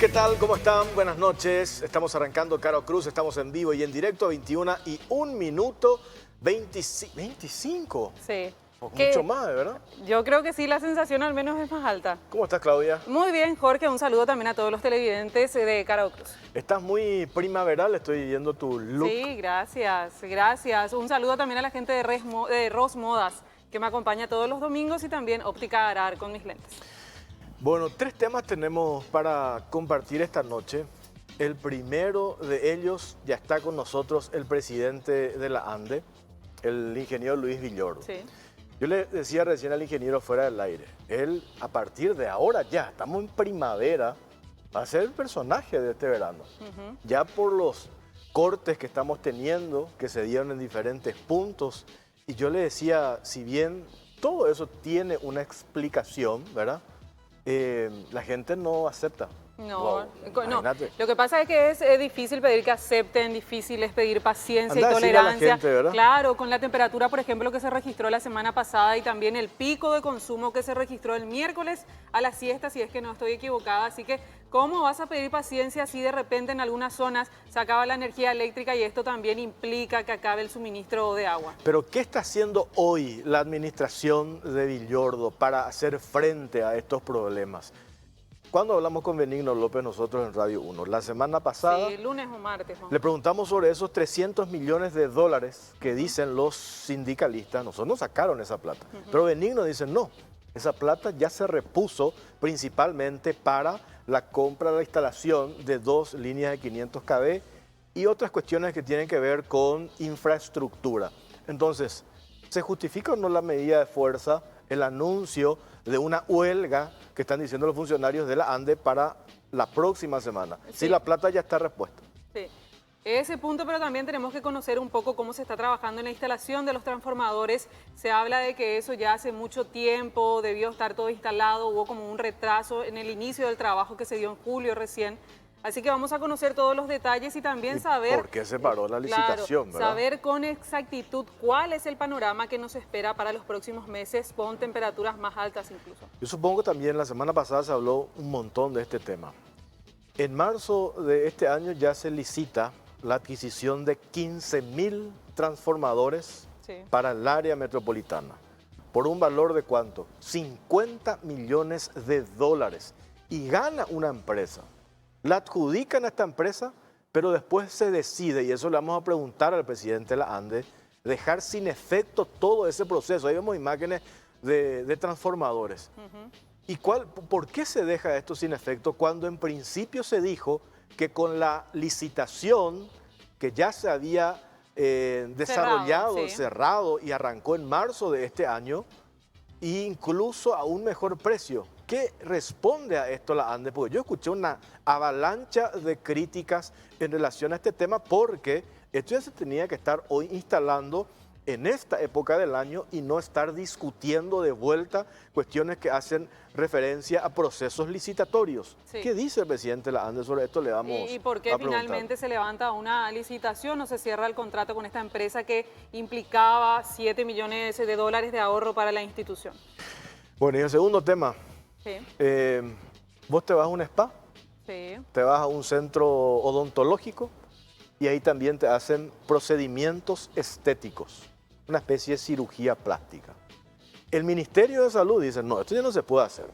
¿Qué tal? ¿Cómo están? Buenas noches. Estamos arrancando Caro Cruz, estamos en vivo y en directo, 21:01 25. Sí. Mucho más, ¿verdad? Yo creo que sí, la sensación al menos es más alta. ¿Cómo estás, Claudia? Muy bien, Jorge, un saludo también a todos los televidentes de Caro Cruz. Estás muy primaveral, estoy viendo tu look. Sí, gracias, gracias. Un saludo también a la gente de Ros Modas, que me acompaña todos los domingos, y también Óptica Arar con mis lentes. Bueno, 3 temas tenemos para compartir esta noche. El primero de ellos, ya está con nosotros el presidente de la ANDE, el ingeniero Luis Villordo. Sí. Yo le decía recién al ingeniero fuera del aire, él a partir de ahora ya, estamos en primavera, va a ser el personaje de este verano. Ya por los cortes que estamos teniendo, que se dieron en diferentes puntos, y yo le decía, si bien todo eso tiene una explicación, ¿verdad? La gente no acepta. No, Wow, no. imagínate. Lo que pasa es que es difícil pedir que acepten, difícil es pedir paciencia Anda a y decirle a la tolerancia. gente, ¿verdad? Claro, con la temperatura, por ejemplo, que se registró la semana pasada y también el pico de consumo que se registró el miércoles a la siesta, si es que no estoy equivocada. Así que, ¿cómo vas a pedir paciencia si de repente en algunas zonas se acaba la energía eléctrica y esto también implica que acabe el suministro de agua? Pero ¿qué está haciendo hoy la administración de Villordo para hacer frente a estos problemas? Cuando hablamos con Benigno López nosotros en Radio 1, la semana pasada Sí, lunes o martes. ¿No? le preguntamos sobre esos 300 millones de dólares que dicen los sindicalistas. Nosotros nos sacaron esa plata, pero Benigno dice no, esa plata ya se repuso principalmente para la compra de la instalación de 2 líneas de 500 kV y otras cuestiones que tienen que ver con infraestructura. Entonces, ¿se justifica o no la medida de fuerza, el anuncio de una huelga que están diciendo los funcionarios de la ANDE para la próxima semana? Sí. Si la plata ya está repuesta. Sí, ese punto, pero también tenemos que conocer un poco cómo se está trabajando en la instalación de los transformadores. Se habla de que eso ya hace mucho tiempo debió estar todo instalado, hubo como un retraso en el inicio del trabajo que se dio en julio recién. Así que vamos a conocer todos los detalles y también saber... ¿Por qué se paró la licitación, claro, verdad? saber con exactitud cuál es el panorama que nos espera para los próximos meses con temperaturas más altas incluso. Yo supongo también la semana pasada se habló un montón de este tema. En marzo de este año ya se licita la adquisición de 15.000 transformadores Sí. para el área metropolitana. ¿Por un valor de cuánto? 50 millones de dólares. Y gana una empresa. La adjudican a esta empresa, pero después se decide, y eso le vamos a preguntar al presidente de la ANDE, dejar sin efecto todo ese proceso. Ahí vemos imágenes de transformadores. ¿Y por qué se deja esto sin efecto cuando en principio se dijo que con la licitación que ya se había desarrollado, cerrado y arrancó en marzo de este año, e incluso a un mejor precio? ¿Qué responde a esto la ANDE? Porque yo escuché una avalancha de críticas en relación a este tema porque esto ya se tenía que estar hoy instalando en esta época del año y no estar discutiendo de vuelta cuestiones que hacen referencia a procesos licitatorios. Sí. ¿Qué dice el presidente de la ANDE sobre esto? Le vamos ¿Y por qué a preguntar. finalmente se levanta una licitación o se cierra el contrato con esta empresa que implicaba 7 millones de dólares de ahorro para la institución? Bueno, y el segundo tema. Sí, Vos te vas a un spa, sí. te vas a un centro odontológico y ahí también te hacen procedimientos estéticos, una especie de cirugía plástica. El Ministerio de Salud dice, no, esto ya no se puede hacer.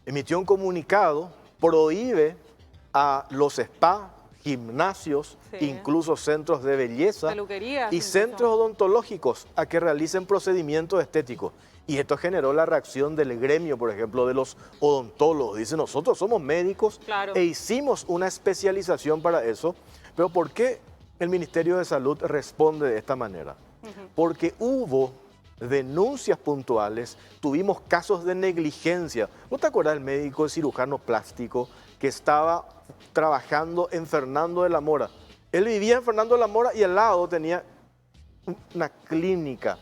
Emitió un comunicado, prohíbe a los spa, gimnasios, Sí. incluso centros de belleza Peluquerías y incluso. centros odontológicos a que realicen procedimientos estéticos. Y esto generó la reacción del gremio, por ejemplo, de los odontólogos. Dice, nosotros somos médicos Claro. e hicimos una especialización para eso. Pero ¿por qué el Ministerio de Salud responde de esta manera? Porque hubo denuncias puntuales, tuvimos casos de negligencia. ¿Vos te acuerdas del médico cirujano plástico que estaba trabajando en Fernando de la Mora? Él vivía en Fernando de la Mora y al lado tenía una clínica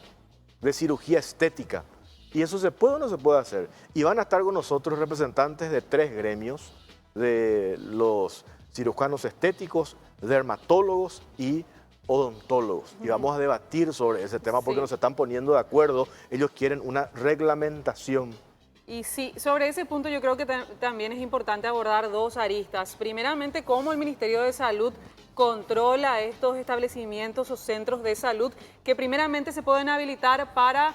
de cirugía estética. ¿Y eso se puede o no se puede hacer? Y van a estar con nosotros representantes de 3 gremios, de los cirujanos estéticos, dermatólogos y odontólogos. Y vamos a debatir sobre ese tema porque Sí. nos están poniendo de acuerdo. Ellos quieren una reglamentación Y sí, sobre ese punto yo creo que también es importante abordar dos aristas. Primeramente, cómo el Ministerio de Salud controla estos establecimientos o centros de salud que primeramente se pueden habilitar para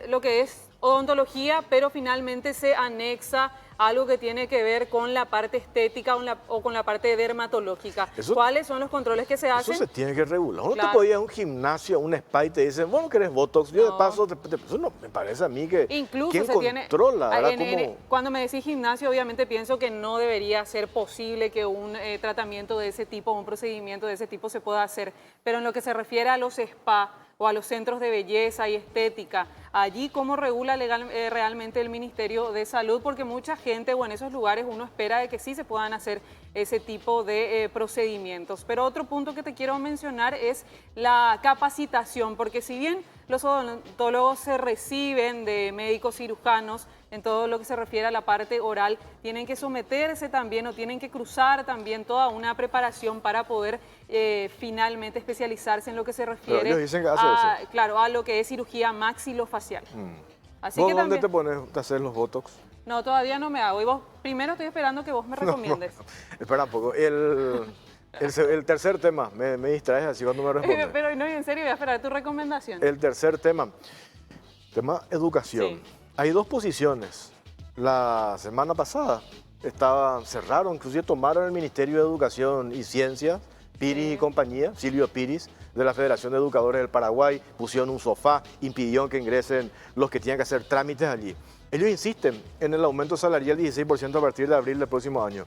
lo que es odontología, pero finalmente se anexa algo que tiene que ver con la parte estética o con la parte dermatológica. ¿Cuáles son los controles que se hacen? Eso se tiene que regular. Uno Claro. te podía ir a un gimnasio, a un spa y te dicen, bueno, ¿querés Botox? Yo de paso, eso no me parece a mí que Incluso ¿quién se controla? cuando me decís gimnasio, obviamente pienso que no debería ser posible que un tratamiento de ese tipo, un procedimiento de ese tipo se pueda hacer. Pero en lo que se refiere a los spa o a los centros de belleza y estética, allí cómo regula realmente el Ministerio de Salud, porque mucha gente o en esos lugares uno espera de que sí se puedan hacer ese tipo de procedimientos. Pero otro punto que te quiero mencionar es la capacitación, porque si bien los odontólogos se reciben de médicos cirujanos en todo lo que se refiere a la parte oral, tienen que someterse también o tienen que cruzar también toda una preparación para poder finalmente especializarse en lo que se refiere ellos dicen que hace eso. Claro, a lo que es cirugía maxilofacial. Así ¿Vos que dónde también, te pones a hacer los Botox? no, todavía no me hago. Y vos, primero estoy esperando que vos me recomiendes. Espera un poco. El tercer tema, me distraes así cuando me respondes. Pero no, en serio, voy a esperar tu recomendación. El tercer tema educación. Sí. Hay dos posiciones. La semana pasada cerraron, inclusive tomaron el Ministerio de Educación y Ciencia, Piris y compañía, Silvio Piris, de la Federación de Educadores del Paraguay, pusieron un sofá, impidieron que ingresen los que tenían que hacer trámites allí. Ellos insisten en el aumento salarial 16% a partir de abril del próximo año.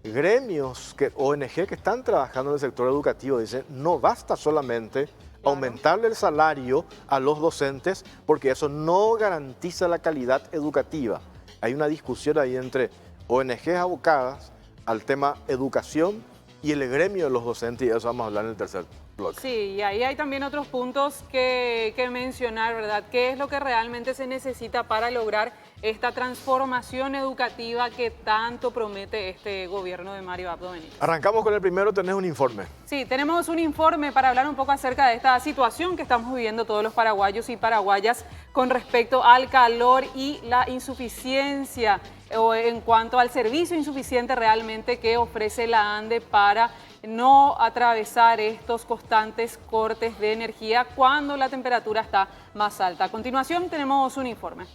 Gremios, ONG que están trabajando en el sector educativo dicen, no basta solamente aumentarle el salario a los docentes porque eso no garantiza la calidad educativa. Hay una discusión ahí entre ONGs abocadas al tema educación y el gremio de los docentes, y de eso vamos a hablar en el tercer bloque. Sí, y ahí hay también otros puntos que mencionar, ¿verdad? ¿Qué es lo que realmente se necesita para lograr esta transformación educativa que tanto promete este gobierno de Mario Abdo Benítez? Arrancamos con el primero, tenés un informe. Sí, tenemos un informe para hablar un poco acerca de esta situación que estamos viviendo todos los paraguayos y paraguayas con respecto al calor y la insuficiencia o en cuanto al servicio insuficiente realmente que ofrece la ANDE para no atravesar estos constantes cortes de energía cuando la temperatura está más alta. A continuación tenemos un informe.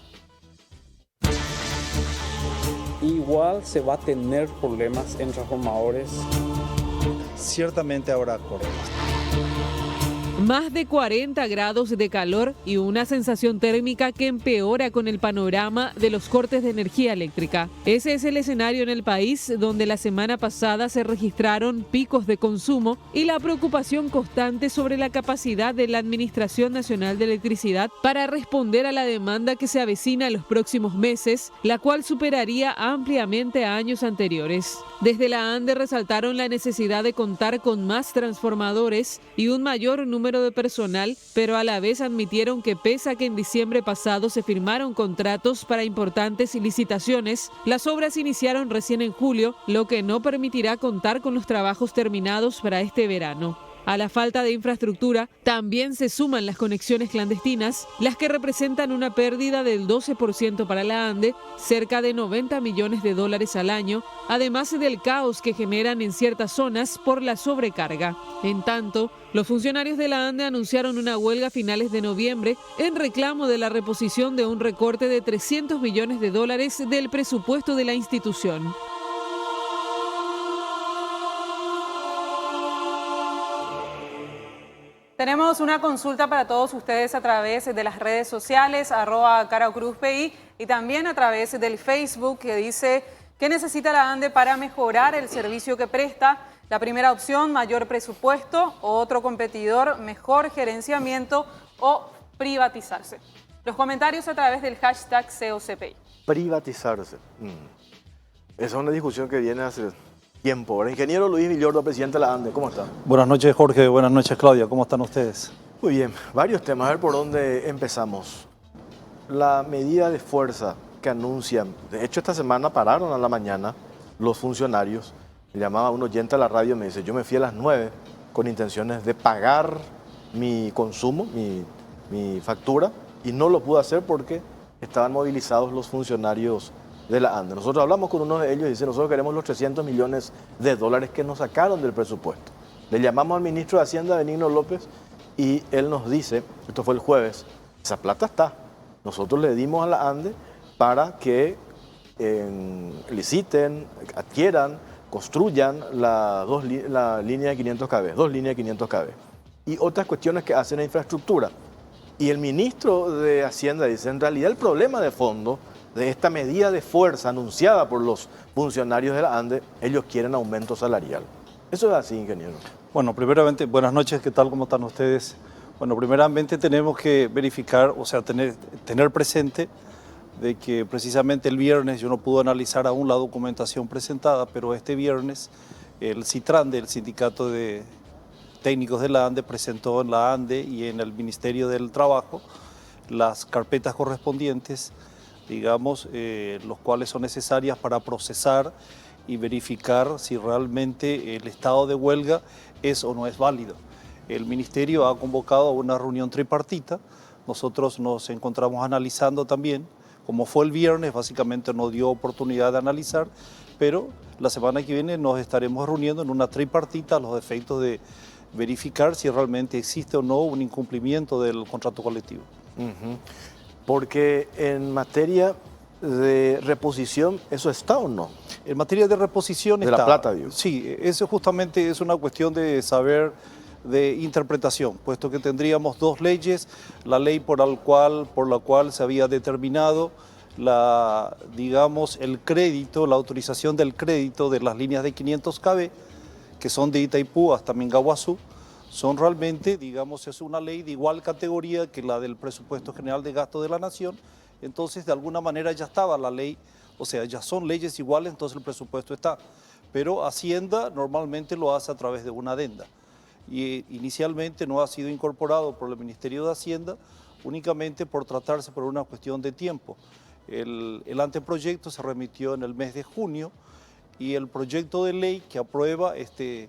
Igual se va a tener problemas en transformadores. Ciertamente habrá cortes. Más de 40 grados de calor y una sensación térmica que empeora con el panorama de los cortes de energía eléctrica. Ese es el escenario en el país donde la semana pasada se registraron picos de consumo y la preocupación constante sobre la capacidad de la Administración Nacional de Electricidad para responder a la demanda que se avecina en los próximos meses, la cual superaría ampliamente a años anteriores. Desde la ANDE resaltaron la necesidad de contar con más transformadores y un mayor número de personal, pero a la vez admitieron que pese a que en diciembre pasado se firmaron contratos para importantes licitaciones, las obras iniciaron recién en julio, lo que no permitirá contar con los trabajos terminados para este verano. A la falta de infraestructura también se suman las conexiones clandestinas, las que representan una pérdida del 12% para la ANDE, cerca de 90 millones de dólares al año, además del caos que generan en ciertas zonas por la sobrecarga. En tanto, los funcionarios de la ANDE anunciaron una huelga a finales de noviembre en reclamo de la reposición de un recorte de 300 millones de dólares del presupuesto de la institución. Tenemos una consulta para todos ustedes a través de las redes sociales, @CaraCruzPI, y también a través del Facebook, que dice: ¿qué necesita la ANDE para mejorar el servicio que presta? La primera opción, mayor presupuesto; otro competidor, mejor gerenciamiento; o privatizarse. Los comentarios a través del hashtag COCPI. Privatizarse. Esa es una discusión que viene hace tiempo. El ingeniero Luis Villordo, presidente de la ANDE, ¿cómo está? Buenas noches, Jorge. Buenas noches, Claudia. ¿Cómo están ustedes? Muy bien, varios temas. A ver por dónde empezamos. La medida de fuerza que anuncian, de hecho esta semana pararon a la mañana los funcionarios. Me llamaba un oyente a la radio y me dice: yo me fui a las 9 con intenciones de pagar mi consumo, mi factura, y no lo pude hacer porque estaban movilizados los funcionarios de la ANDE. Nosotros hablamos con uno de ellos y dice, nosotros queremos los 300 millones de dólares que nos sacaron del presupuesto. Le llamamos al ministro de Hacienda, Benigno López, y él nos dice, esto fue el jueves, esa plata está. Nosotros le dimos a la ANDE para que liciten, adquieran, construyan la línea de 500 kV, 2 líneas de 500 kV. Y otras cuestiones que hacen la infraestructura. Y el ministro de Hacienda dice, en realidad el problema de fondo de esta medida de fuerza anunciada por los funcionarios de la ANDE, ellos quieren aumento salarial. Eso es así, ingeniero. Bueno, primeramente, buenas noches, ¿qué tal? ¿Cómo están ustedes? Bueno, primeramente tenemos que verificar, o sea, tener presente de que precisamente el viernes yo no pude analizar aún la documentación presentada, pero este viernes el CITRANDE, el Sindicato de Técnicos de la ANDE, presentó en la ANDE y en el Ministerio del Trabajo las carpetas correspondientes, digamos, los cuales son necesarias para procesar y verificar si realmente el estado de huelga es o no es válido. El Ministerio ha convocado a una reunión tripartita, nosotros nos encontramos analizando también, como fue el viernes, básicamente no dio oportunidad de analizar, pero la semana que viene nos estaremos reuniendo en una tripartita a los efectos de verificar si realmente existe o no un incumplimiento del contrato colectivo. Porque en materia de reposición, ¿eso está o no? En materia de reposición de está. La plata, digo. Sí, eso justamente es una cuestión de saber de interpretación, puesto que tendríamos dos leyes, la ley por la cual se había determinado digamos, el crédito, la autorización del crédito de las líneas de 500 kV, que son de Itaipú hasta Mingaguazú, son realmente, digamos, es una ley de igual categoría que la del Presupuesto General de Gasto de la Nación, entonces de alguna manera ya estaba la ley, o sea, ya son leyes iguales, entonces el presupuesto está, pero Hacienda normalmente lo hace a través de una adenda. Y inicialmente no ha sido incorporado por el Ministerio de Hacienda únicamente por tratarse por una cuestión de tiempo. El anteproyecto se remitió en el mes de junio y el proyecto de ley que aprueba este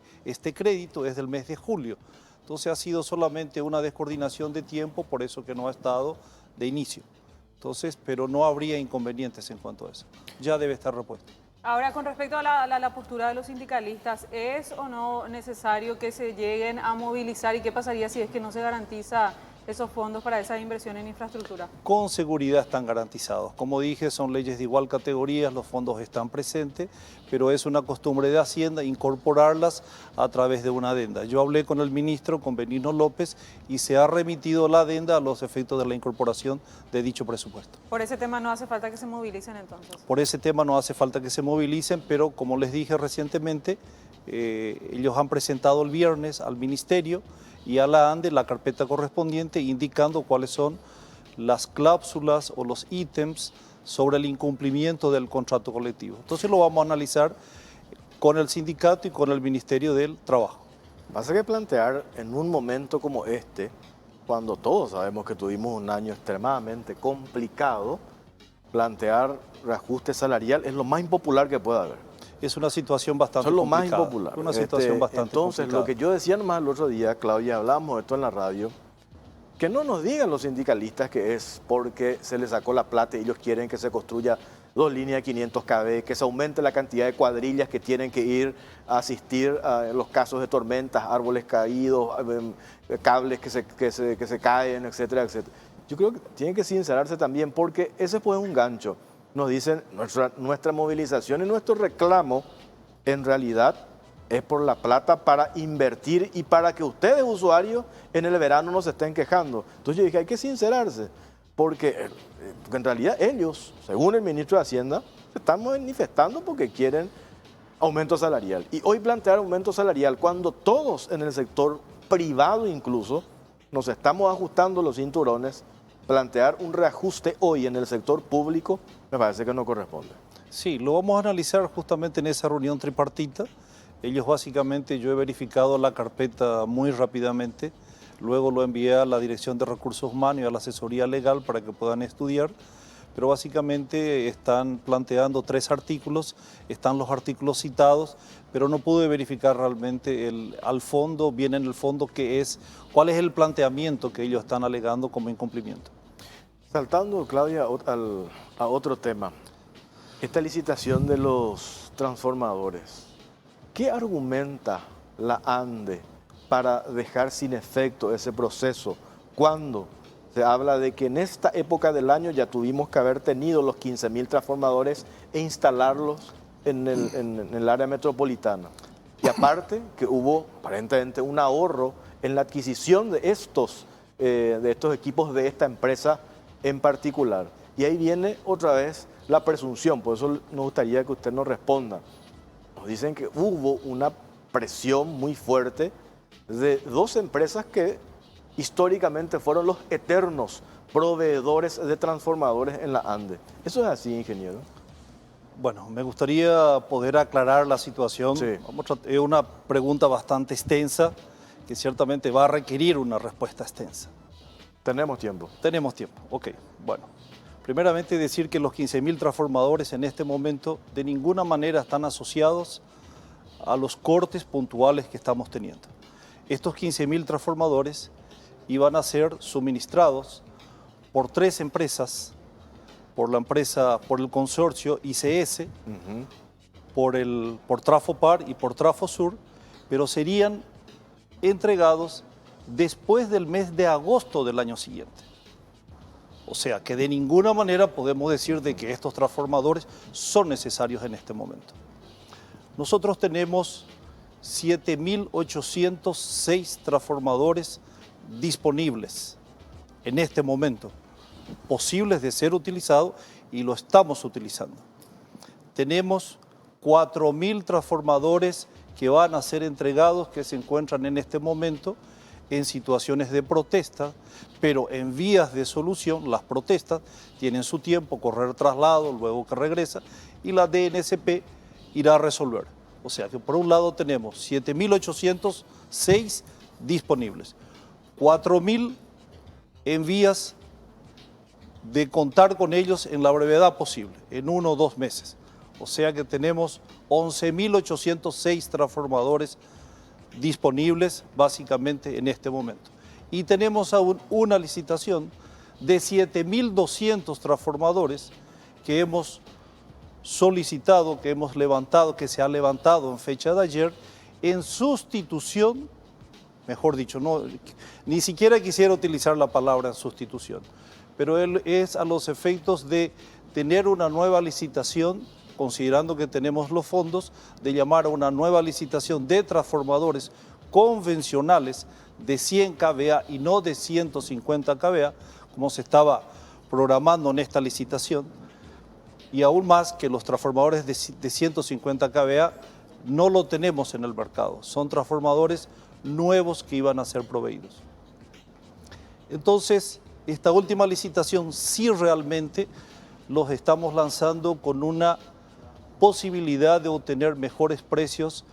crédito es del mes de julio. Entonces ha sido solamente una descoordinación de tiempo, por eso que no ha estado de inicio. Entonces, pero no habría inconvenientes en cuanto a eso. Ya debe estar repuesto. Ahora, con respecto a la postura de los sindicalistas, ¿es o no necesario que se lleguen a movilizar y qué pasaría si es que no se garantiza esos fondos para esa inversión en infraestructura? Con seguridad están garantizados. Como dije, son leyes de igual categoría, los fondos están presentes, pero es una costumbre de Hacienda incorporarlas a través de una adenda. Yo hablé con el ministro, con Benigno López, y se ha remitido la adenda a los efectos de la incorporación de dicho presupuesto. Por ese tema no hace falta que se movilicen entonces. Por ese tema no hace falta que se movilicen, pero como les dije recientemente, ellos han presentado el viernes al ministerio y a la ANDE la carpeta correspondiente indicando cuáles son las cláusulas o los ítems sobre el incumplimiento del contrato colectivo. Entonces lo vamos a analizar con el sindicato y con el Ministerio del Trabajo. Pasa que plantear en un momento como este, cuando todos sabemos que tuvimos un año extremadamente complicado, plantear reajuste salarial es lo más impopular que pueda haber. Es una situación bastante Eso es lo complicada. más impopular. Una situación bastante entonces, complicada. lo que yo decía nomás el otro día, Claudia, hablábamos de esto en la radio, que no nos digan los sindicalistas que es porque se les sacó la plata y ellos quieren que se construya 2 líneas de 500 kV, que se aumente la cantidad de cuadrillas que tienen que ir a asistir a los casos de tormentas, árboles caídos, cables que se caen, etcétera, etcétera. Yo creo que tienen que sincerarse también porque ese fue un gancho. Nos dicen, nuestra movilización y nuestro reclamo en realidad es por la plata para invertir y para que ustedes, usuarios, en el verano no se estén quejando. Entonces yo dije, hay que sincerarse, porque en realidad ellos, según el ministro de Hacienda, se están manifestando porque quieren aumento salarial. Y hoy plantear aumento salarial cuando todos en el sector privado incluso nos estamos ajustando los cinturones, plantear un reajuste hoy en el sector público me parece que no corresponde. Sí, lo vamos a analizar justamente en esa reunión tripartita. Ellos básicamente, yo he verificado la carpeta muy rápidamente, luego lo envié a la Dirección de Recursos Humanos y a la asesoría legal para que puedan estudiar, pero básicamente están planteando 3 artículos, están los artículos citados, pero no pude verificar realmente al fondo, bien en el fondo, cuál es el planteamiento que ellos están alegando como incumplimiento. Saltando, Claudia, a otro tema. Esta licitación de los transformadores, ¿qué argumenta la ANDE para dejar sin efecto ese proceso cuando se habla de que en esta época del año ya tuvimos que haber tenido los 15.000 transformadores e instalarlos en el área metropolitana? Y aparte que hubo aparentemente un ahorro en la adquisición de estos equipos de esta empresa en particular. Y ahí viene otra vez la presunción, por eso nos gustaría que usted nos responda. Nos dicen que hubo una presión muy fuerte de dos empresas que históricamente fueron los eternos proveedores de transformadores en la ANDE. ¿Eso es así, ingeniero? Bueno, me gustaría poder aclarar la situación. Sí. Es una pregunta bastante extensa que ciertamente va a requerir una respuesta extensa. Tenemos tiempo. Tenemos tiempo, ok. Bueno, primeramente decir que los 15.000 transformadores en este momento de ninguna manera están asociados a los cortes puntuales que estamos teniendo. Estos 15.000 transformadores iban a ser suministrados por 3 empresas, por el consorcio ICS, por Trafopar y por Trafosur, pero serían entregados después del mes de agosto del año siguiente. O sea que de ninguna manera podemos decir de que estos transformadores son necesarios en este momento. Nosotros tenemos 7.806 transformadores disponibles en este momento, posibles de ser utilizados, y lo estamos utilizando. Tenemos 4.000 transformadores que van a ser entregados, que se encuentran en este momento en situaciones de protesta, pero en vías de solución. Las protestas tienen su tiempo, correr traslado, luego que regresa, y la DNSP irá a resolver. O sea que por un lado tenemos 7.806 disponibles, 4.000 en vías de contar con ellos en la brevedad posible, en 1 o 2 meses. O sea que tenemos 11.806 transformadores disponibles básicamente en este momento. Y tenemos aún una licitación de 7.200 transformadores que hemos solicitado, que hemos levantado, que se ha levantado en fecha de ayer, en sustitución, mejor dicho, ni siquiera quisiera utilizar la palabra en sustitución, pero es a los efectos de tener una nueva licitación, considerando que tenemos los fondos, de llamar a una nueva licitación de transformadores convencionales de 100 kVA y no de 150 kVA, como se estaba programando en esta licitación, y aún más que los transformadores de 150 kVA no lo tenemos en el mercado, son transformadores nuevos que iban a ser proveídos. Entonces, esta última licitación sí realmente los estamos lanzando con una posibilidad de obtener mejores precios,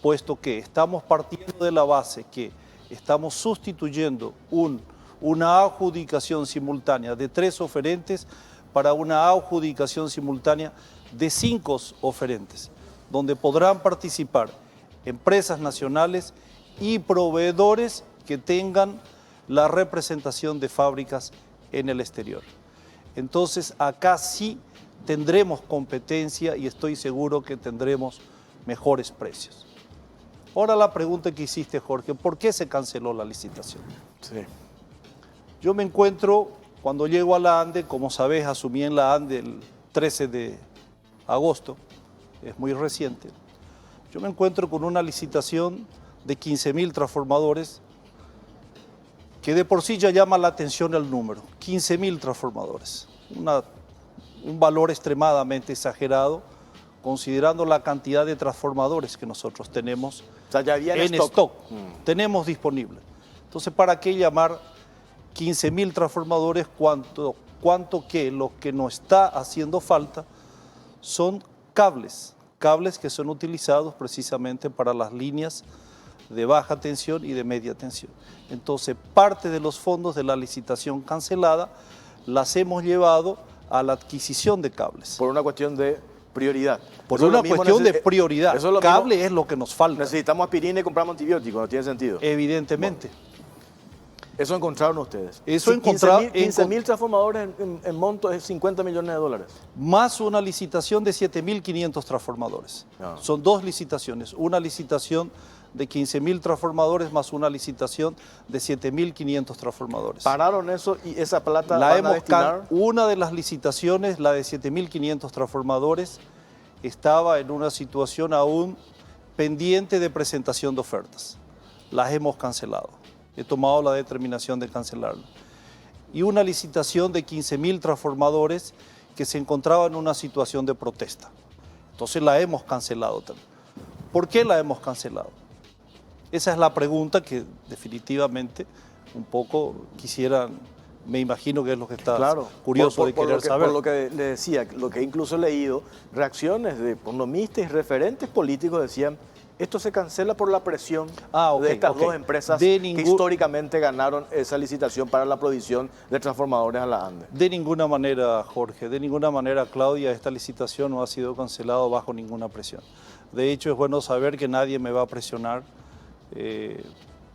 puesto que estamos partiendo de la base que estamos sustituyendo una adjudicación simultánea de 3 oferentes para una adjudicación simultánea de 5 oferentes, donde podrán participar empresas nacionales y proveedores que tengan la representación de fábricas en el exterior. Entonces, acá sí tendremos competencia y estoy seguro que tendremos mejores precios. Ahora la pregunta que hiciste, Jorge, ¿por qué se canceló la licitación? Sí. Yo me encuentro, cuando llego a la ANDE, como sabés, asumí en la ANDE el 13 de agosto, es muy reciente. Yo me encuentro con una licitación de 15.000 transformadores, que de por sí ya llama la atención el número, 15.000 transformadores, un valor extremadamente exagerado, considerando la cantidad de transformadores que nosotros tenemos, o sea, ya había en stock. Tenemos disponible. Entonces, ¿para qué llamar 15.000 transformadores cuanto que lo que nos está haciendo falta son cables que son utilizados precisamente para las líneas de baja tensión y de media tensión? Entonces, parte de los fondos de la licitación cancelada las hemos llevado a la adquisición de cables. Por una cuestión de prioridad. Por Eso es una lo mismo cuestión de prioridad. Eso es lo Cable es lo que nos falta. Necesitamos aspirina y compramos antibióticos, no tiene sentido. Evidentemente. Eso encontraron ustedes. Eso Sí, encontraron- 15.000 transformadores en monto es 50 millones de dólares. Más una licitación de 7.500 transformadores. Ah. Son dos licitaciones, una licitación de 15.000 transformadores más una licitación de 7.500 transformadores. Pararon eso y esa plata La van a hemos destinar. una de las licitaciones, la de 7.500 transformadores, estaba en una situación aún pendiente de presentación de ofertas. Las hemos cancelado. He tomado la determinación de cancelarla. Y una licitación de 15.000 transformadores que se encontraba en una situación de protesta. Entonces la hemos cancelado también. ¿Por qué la hemos cancelado? Esa es la pregunta que definitivamente un poco quisieran, me imagino que es lo que está Claro, curioso de querer saber. Por lo que le decía, lo que incluso he leído, reacciones de economistas y referentes políticos decían, esto se cancela por la presión de estas dos empresas que históricamente ganaron esa licitación para la provisión de transformadores a la ANDE. De ninguna manera, Jorge, de ninguna manera, Claudia, esta licitación no ha sido cancelada bajo ninguna presión. De hecho, es bueno saber que nadie me va a presionar.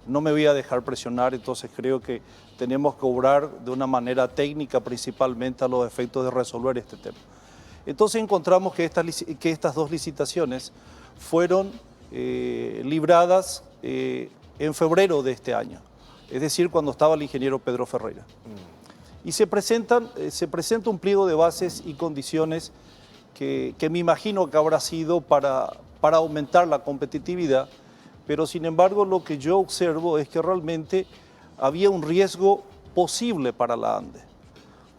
No me voy a dejar presionar, entonces creo que tenemos que obrar de una manera técnica principalmente a los efectos de resolver este tema. Entonces encontramos que estas dos licitaciones fueron libradas en febrero de este año, es decir, cuando estaba el ingeniero Pedro Ferreira. Y se presenta un pliego de bases y condiciones que me imagino que habrá sido para aumentar la competitividad, pero sin embargo lo que yo observo es que realmente había un riesgo posible para la ANDE,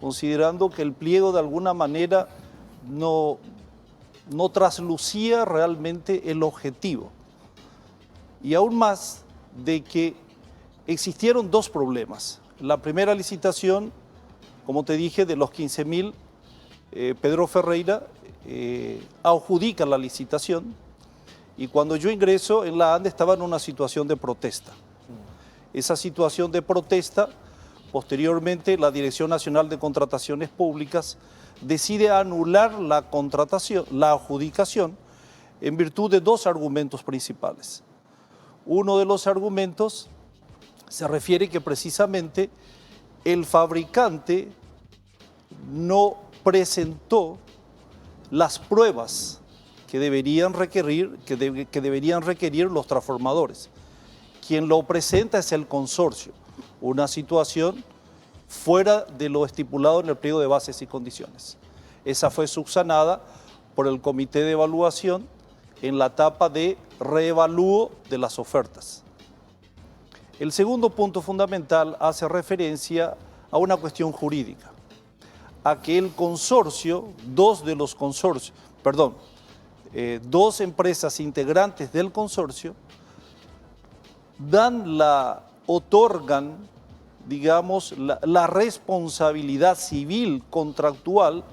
considerando que el pliego de alguna manera no traslucía realmente el objetivo. Y aún más de que existieron dos problemas. La primera licitación, como te dije, de los 15.000, Pedro Ferreira adjudica la licitación y cuando yo ingreso en la ANDE estaba en una situación de protesta. Esa situación de protesta, posteriormente la Dirección Nacional de Contrataciones Públicas decide anular la contratación, la adjudicación, en virtud de dos argumentos principales. Uno de los argumentos se refiere que precisamente el fabricante no presentó las pruebas que deberían requerir los transformadores. Quien lo presenta es el consorcio, una situación fuera de lo estipulado en el pliego de bases y condiciones. Esa fue subsanada por el comité de evaluación en la etapa de reevalúo de las ofertas. El segundo punto fundamental hace referencia a una cuestión jurídica, a que el consorcio, dos empresas integrantes del consorcio otorgan, digamos, la responsabilidad civil contractual.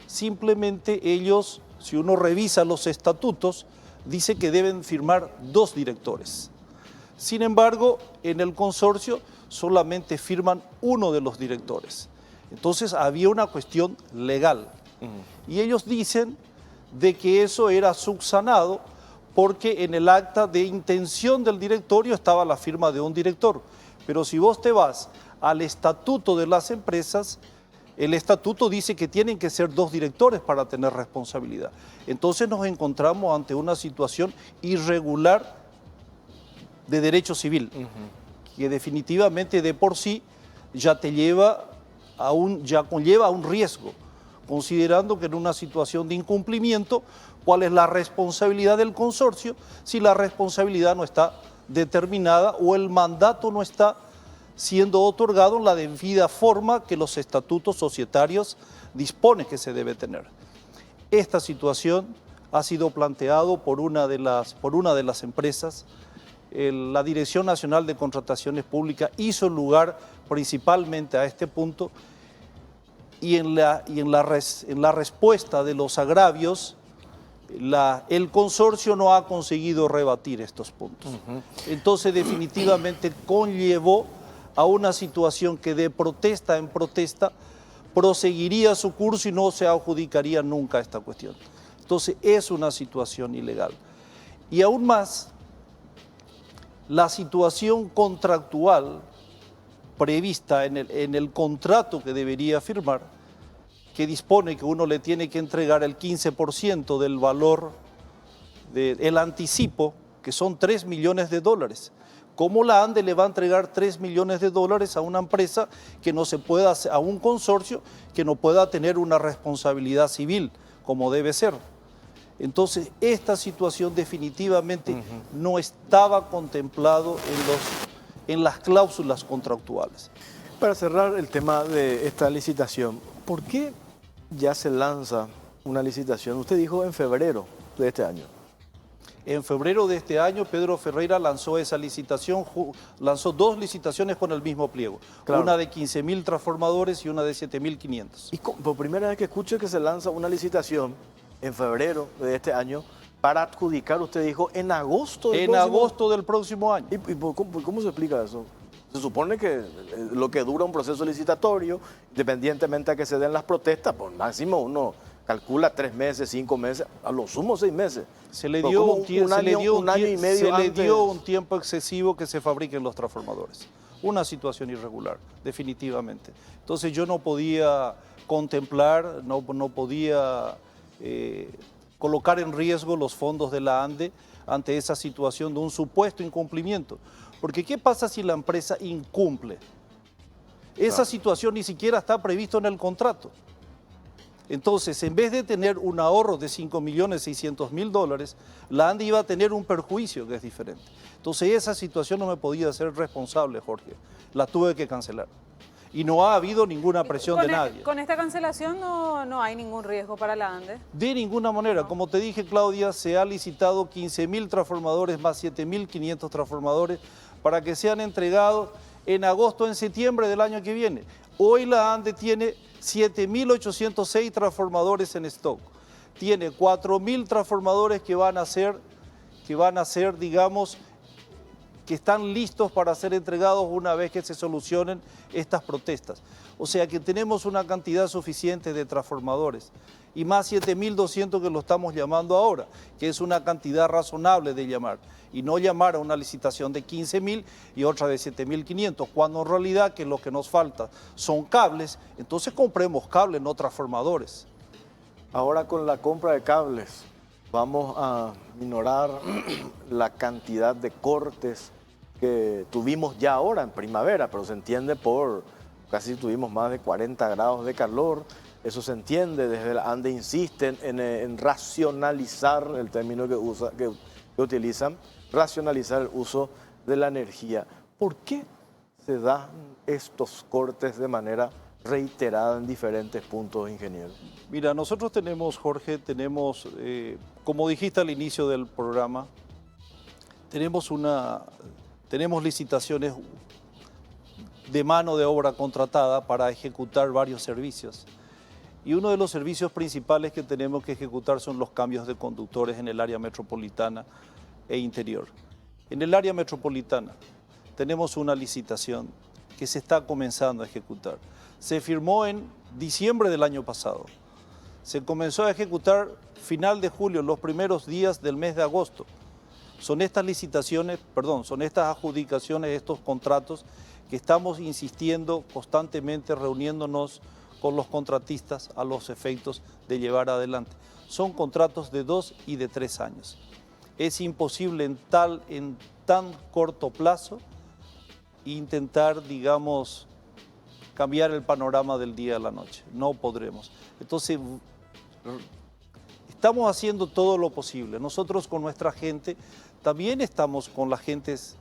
Simplemente ellos, si uno revisa los estatutos, dice que deben firmar dos directores. Sin embargo, en el consorcio solamente firman uno de los directores. Entonces había una cuestión legal. Y ellos dicen de que eso era subsanado porque en el acta de intención del directorio estaba la firma de un director. Pero si vos te vas al estatuto de las empresas, el estatuto dice que tienen que ser dos directores para tener responsabilidad. Entonces nos encontramos ante una situación irregular de derecho civil, que definitivamente de por sí ya conlleva a un riesgo, considerando que en una situación de incumplimiento, ¿cuál es la responsabilidad del consorcio si la responsabilidad no está determinada o el mandato no está siendo otorgado en la debida forma que los estatutos societarios disponen que se debe tener? Esta situación ha sido planteado por una de las empresas. La Dirección Nacional de Contrataciones Públicas hizo lugar principalmente a este punto y en la respuesta de los agravios, el consorcio no ha conseguido rebatir estos puntos. Entonces definitivamente conllevó a una situación que de protesta en protesta proseguiría su curso y no se adjudicaría nunca esta cuestión. Entonces es una situación ilegal. Y aún más, la situación contractual prevista en el contrato que debería firmar, que dispone que uno le tiene que entregar el 15% del valor del anticipo, que son $3 millones. ¿Cómo la ANDE le va a entregar $3 millones a una empresa que no se pueda, a un consorcio que no pueda tener una responsabilidad civil como debe ser? Entonces, esta situación definitivamente no estaba contemplado en las cláusulas contractuales. Para cerrar el tema de esta licitación, ¿por qué ya se lanza una licitación? Usted dijo en febrero de este año. En febrero de este año, Pedro Ferreira lanzó esa licitación, lanzó 2 licitaciones con el mismo pliego. Claro. Una de 15.000 transformadores y una de 7.500. Y por primera vez que escucho que se lanza una licitación en febrero de este año para adjudicar, usted dijo, en agosto del próximo año. ¿Y cómo se explica eso? Se supone que lo que dura un proceso licitatorio, independientemente a que se den las protestas, por máximo uno calcula 3 meses, 5 meses, a lo sumo 6 meses. Se le dio un año y medio le dio un tiempo excesivo que se fabriquen los transformadores. Una situación irregular, definitivamente. Entonces yo no podía contemplar, no podía colocar en riesgo los fondos de la ANDE ante esa situación de un supuesto incumplimiento. Porque ¿qué pasa si la empresa incumple? Esa situación ni siquiera está previsto en el contrato. Entonces, en vez de tener un ahorro de $5.600.000, la ANDE iba a tener un perjuicio que es diferente. Entonces, esa situación no me podía hacer responsable, Jorge. La tuve que cancelar. Y no ha habido ninguna presión de nadie. ¿Con esta cancelación no hay ningún riesgo para la ANDE? De ninguna manera. Como te dije, Claudia, se ha licitado 15.000 transformadores más 7.500 transformadores para que sean entregados en agosto, en septiembre del año que viene. Hoy la ANDE tiene 7.806 transformadores en stock. Tiene 4.000 transformadores que van a ser, digamos, que están listos para ser entregados una vez que se solucionen estas protestas. O sea que tenemos una cantidad suficiente de transformadores y más 7.200 que lo estamos llamando ahora, que es una cantidad razonable de llamar, y no llamar a una licitación de 15.000 y otra de 7.500, cuando en realidad que lo que nos falta son cables, entonces compremos cables, no transformadores. Ahora con la compra de cables, vamos a minorar la cantidad de cortes que tuvimos ya ahora en primavera, pero se entiende por casi tuvimos más de 40 grados de calor. Eso se entiende, desde la ANDE insisten en racionalizar el término que utilizan, racionalizar el uso de la energía. ¿Por qué se dan estos cortes de manera reiterada en diferentes puntos, ingeniero? Mira, nosotros tenemos, Jorge, como dijiste al inicio del programa, tenemos licitaciones de mano de obra contratada para ejecutar varios servicios. Y uno de los servicios principales que tenemos que ejecutar son los cambios de conductores en el área metropolitana e interior. En el área metropolitana tenemos una licitación que se está comenzando a ejecutar. Se firmó en diciembre del año pasado. Se comenzó a ejecutar final de julio, los primeros días del mes de agosto. Son estas adjudicaciones, estos contratos que estamos insistiendo constantemente, reuniéndonos con los contratistas a los efectos de llevar adelante. Son contratos de 2 y de 3 años. Es imposible en tan corto plazo intentar, digamos, cambiar el panorama del día a la noche. No podremos. Entonces, estamos haciendo todo lo posible. Nosotros con nuestra gente, también estamos con las gentes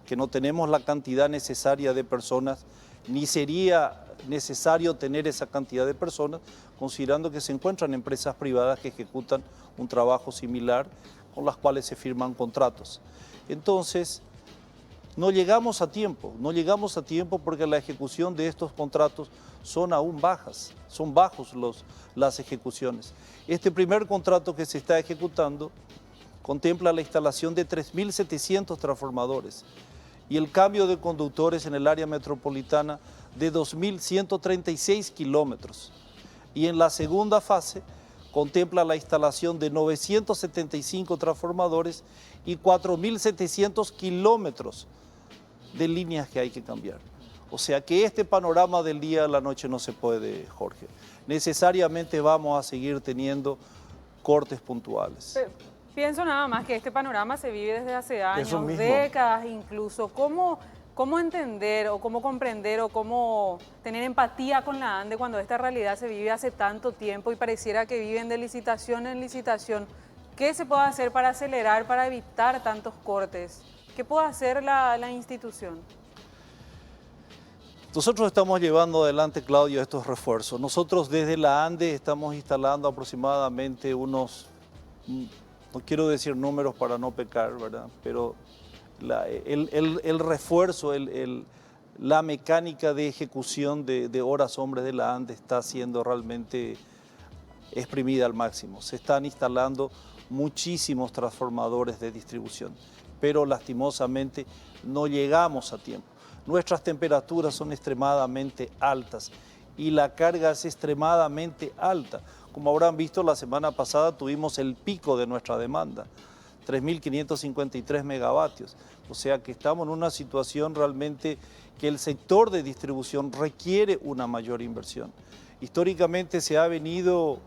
que no tenemos la cantidad necesaria de personas, ni sería necesario tener esa cantidad de personas, considerando que se encuentran empresas privadas que ejecutan un trabajo similar, con las cuales se firman contratos. Entonces, no llegamos a tiempo porque la ejecución de estos contratos son aún bajas, son bajos las ejecuciones. Este primer contrato que se está ejecutando contempla la instalación de 3.700 transformadores y el cambio de conductores en el área metropolitana de 2.136 kilómetros. Y en la segunda fase contempla la instalación de 975 transformadores y 4.700 kilómetros de líneas que hay que cambiar. O sea que este panorama del día a la noche no se puede, Jorge. Necesariamente vamos a seguir teniendo cortes puntuales. Pienso nada más que este panorama se vive desde hace años, Eso mismo. décadas incluso. ¿Cómo entender o cómo comprender o cómo tener empatía con la ANDE cuando esta realidad se vive hace tanto tiempo y pareciera que viven de licitación en licitación? ¿Qué se puede hacer para acelerar, para evitar tantos cortes? ¿Qué puede hacer la institución? Nosotros estamos llevando adelante, Claudio, estos refuerzos. Nosotros desde la ANDE estamos instalando aproximadamente unos, no quiero decir números para no pecar, ¿verdad? Pero el refuerzo, la mecánica de ejecución de horas hombres de la ANDE está siendo realmente exprimida al máximo. Se están instalando muchísimos transformadores de distribución, pero lastimosamente no llegamos a tiempo. Nuestras temperaturas son extremadamente altas y la carga es extremadamente alta. Como habrán visto, la semana pasada tuvimos el pico de nuestra demanda, 3.553 megavatios. O sea que estamos en una situación realmente que el sector de distribución requiere una mayor inversión. Históricamente se ha venido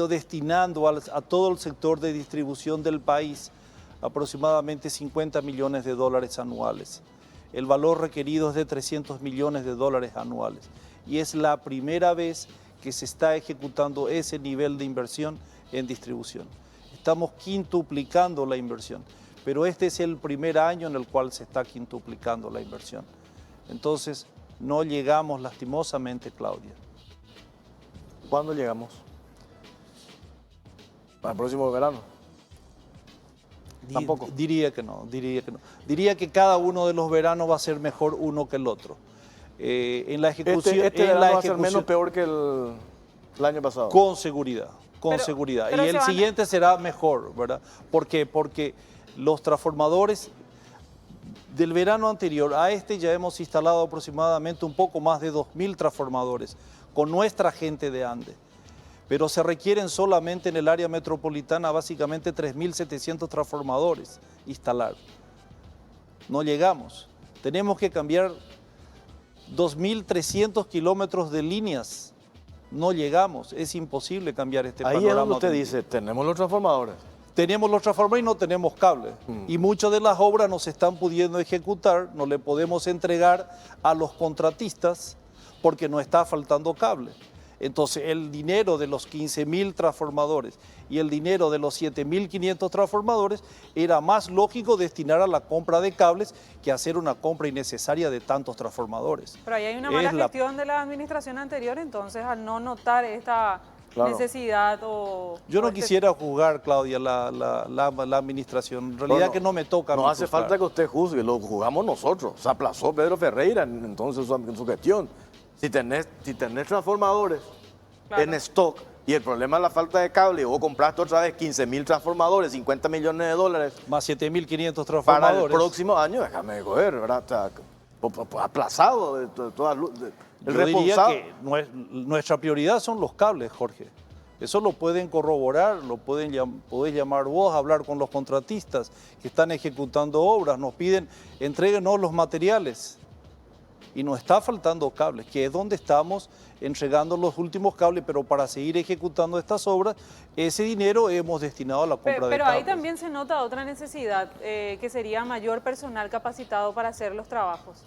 destinando a todo el sector de distribución del país aproximadamente 50 millones de dólares anuales. El valor requerido es de 300 millones de dólares anuales. Y es la primera vez que se está ejecutando ese nivel de inversión en distribución. Estamos quintuplicando la inversión, pero este es el primer año en el cual se está quintuplicando la inversión. Entonces, no llegamos lastimosamente, Claudia. ¿Cuándo llegamos? ¿Para el próximo verano? Tampoco. Diría que no. Diría que cada uno de los veranos va a ser mejor uno que el otro. En la ejecución... Este verano va a ser menos peor que el año pasado. Con seguridad, con seguridad. pero Y el siguiente será mejor, ¿verdad? ¿Por qué? Porque los transformadores del verano anterior a este ya hemos instalado aproximadamente un poco más de 2.000 transformadores con nuestra gente de ANDE. Pero se requieren solamente en el área metropolitana básicamente 3.700 transformadores instalar. No llegamos. Tenemos que cambiar 2.300 kilómetros de líneas. No llegamos. Es imposible cambiar este panorama. Ahí es donde usted dice, tenemos los transformadores. Tenemos los transformadores y no tenemos cable. Y muchas de las obras no se están pudiendo ejecutar, no le podemos entregar a los contratistas porque no está faltando cable. Entonces el dinero de los 15.000 transformadores y el dinero de los 7.500 transformadores era más lógico destinar a la compra de cables que hacer una compra innecesaria de tantos transformadores. Pero ahí hay una mala gestión de la administración anterior, entonces, al no notar esta necesidad o... Yo no quisiera juzgar, Claudia, la administración. En realidad que no me toca. No hace falta que usted juzgue, lo juzgamos nosotros. Se aplazó Pedro Ferreira entonces en su gestión. Si tenés transformadores en stock y el problema es la falta de cable, vos compraste otra vez 15.000 transformadores, 50 millones de dólares. Más 7.500 transformadores. Para el próximo año, déjame coger, ¿verdad? Aplazado de todas luces. Yo diría que nuestra prioridad son los cables, Jorge. Eso lo pueden corroborar, podés llamar vos, hablar con los contratistas que están ejecutando obras, nos piden, entréguenos los materiales. Y nos está faltando cables, que es donde estamos entregando los últimos cables, pero para seguir ejecutando estas obras, ese dinero hemos destinado a la compra de cables. Pero ahí también se nota otra necesidad, que sería mayor personal capacitado para hacer los trabajos.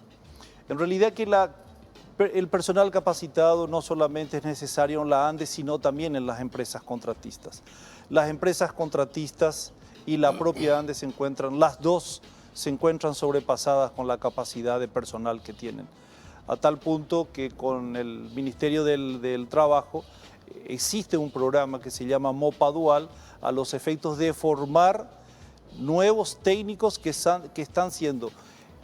En realidad que el personal capacitado no solamente es necesario en la ANDE, sino también en las empresas contratistas. Las empresas contratistas y la propia ANDE las dos se encuentran sobrepasadas con la capacidad de personal que tienen. A tal punto que con el Ministerio del Trabajo existe un programa que se llama MOPA Dual a los efectos de formar nuevos técnicos que están siendo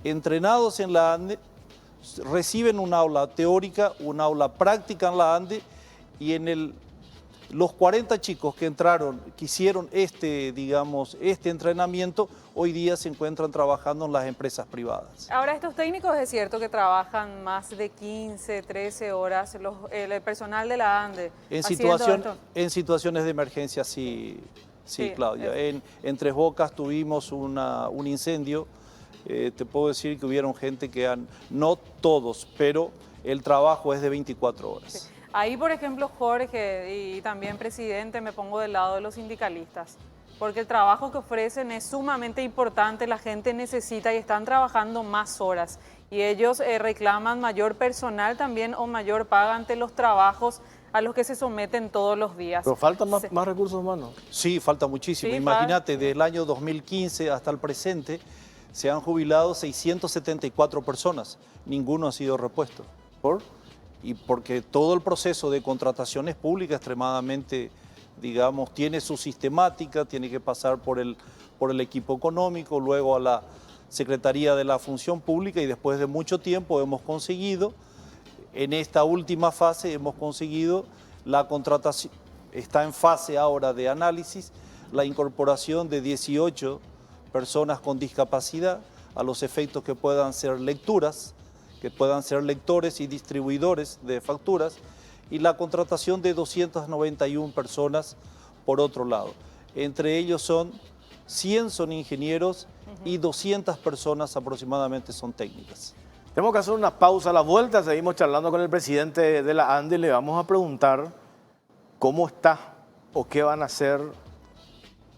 entrenados en la ANDE, reciben un aula teórica, un aula práctica en la ANDE y los 40 chicos que entraron, que hicieron este entrenamiento, hoy día se encuentran trabajando en las empresas privadas. Ahora, estos técnicos es cierto que trabajan más de 15, 13 horas, el personal de la ANDE. En situaciones de emergencia, sí, Claudia. En Tres Bocas tuvimos un incendio te puedo decir que hubieron gente no todos, pero el trabajo es de 24 horas. Sí. Ahí, por ejemplo, Jorge y también presidente, me pongo del lado de los sindicalistas, porque el trabajo que ofrecen es sumamente importante, la gente necesita y están trabajando más horas. Y ellos reclaman mayor personal también o mayor paga ante los trabajos a los que se someten todos los días. Pero faltan más recursos humanos. Sí, falta muchísimo. Sí, Imagínate, desde el año 2015 hasta el presente se han jubilado 674 personas. Ninguno ha sido repuesto. ¿Por? Y porque todo el proceso de contrataciones públicas extremadamente, digamos, tiene su sistemática, tiene que pasar por el equipo económico, luego a la Secretaría de la Función Pública y después de mucho tiempo hemos conseguido, en esta última fase hemos conseguido la contratación, está en fase ahora de análisis, la incorporación de 18 personas con discapacidad a los efectos que puedan ser lecturas, que puedan ser lectores y distribuidores de facturas, y la contratación de 291 personas por otro lado. Entre ellos 100 son ingenieros y 200 personas aproximadamente son técnicas. Tenemos que hacer una pausa. A la vuelta seguimos charlando con el presidente de la ANDE y le vamos a preguntar cómo está o qué van a hacer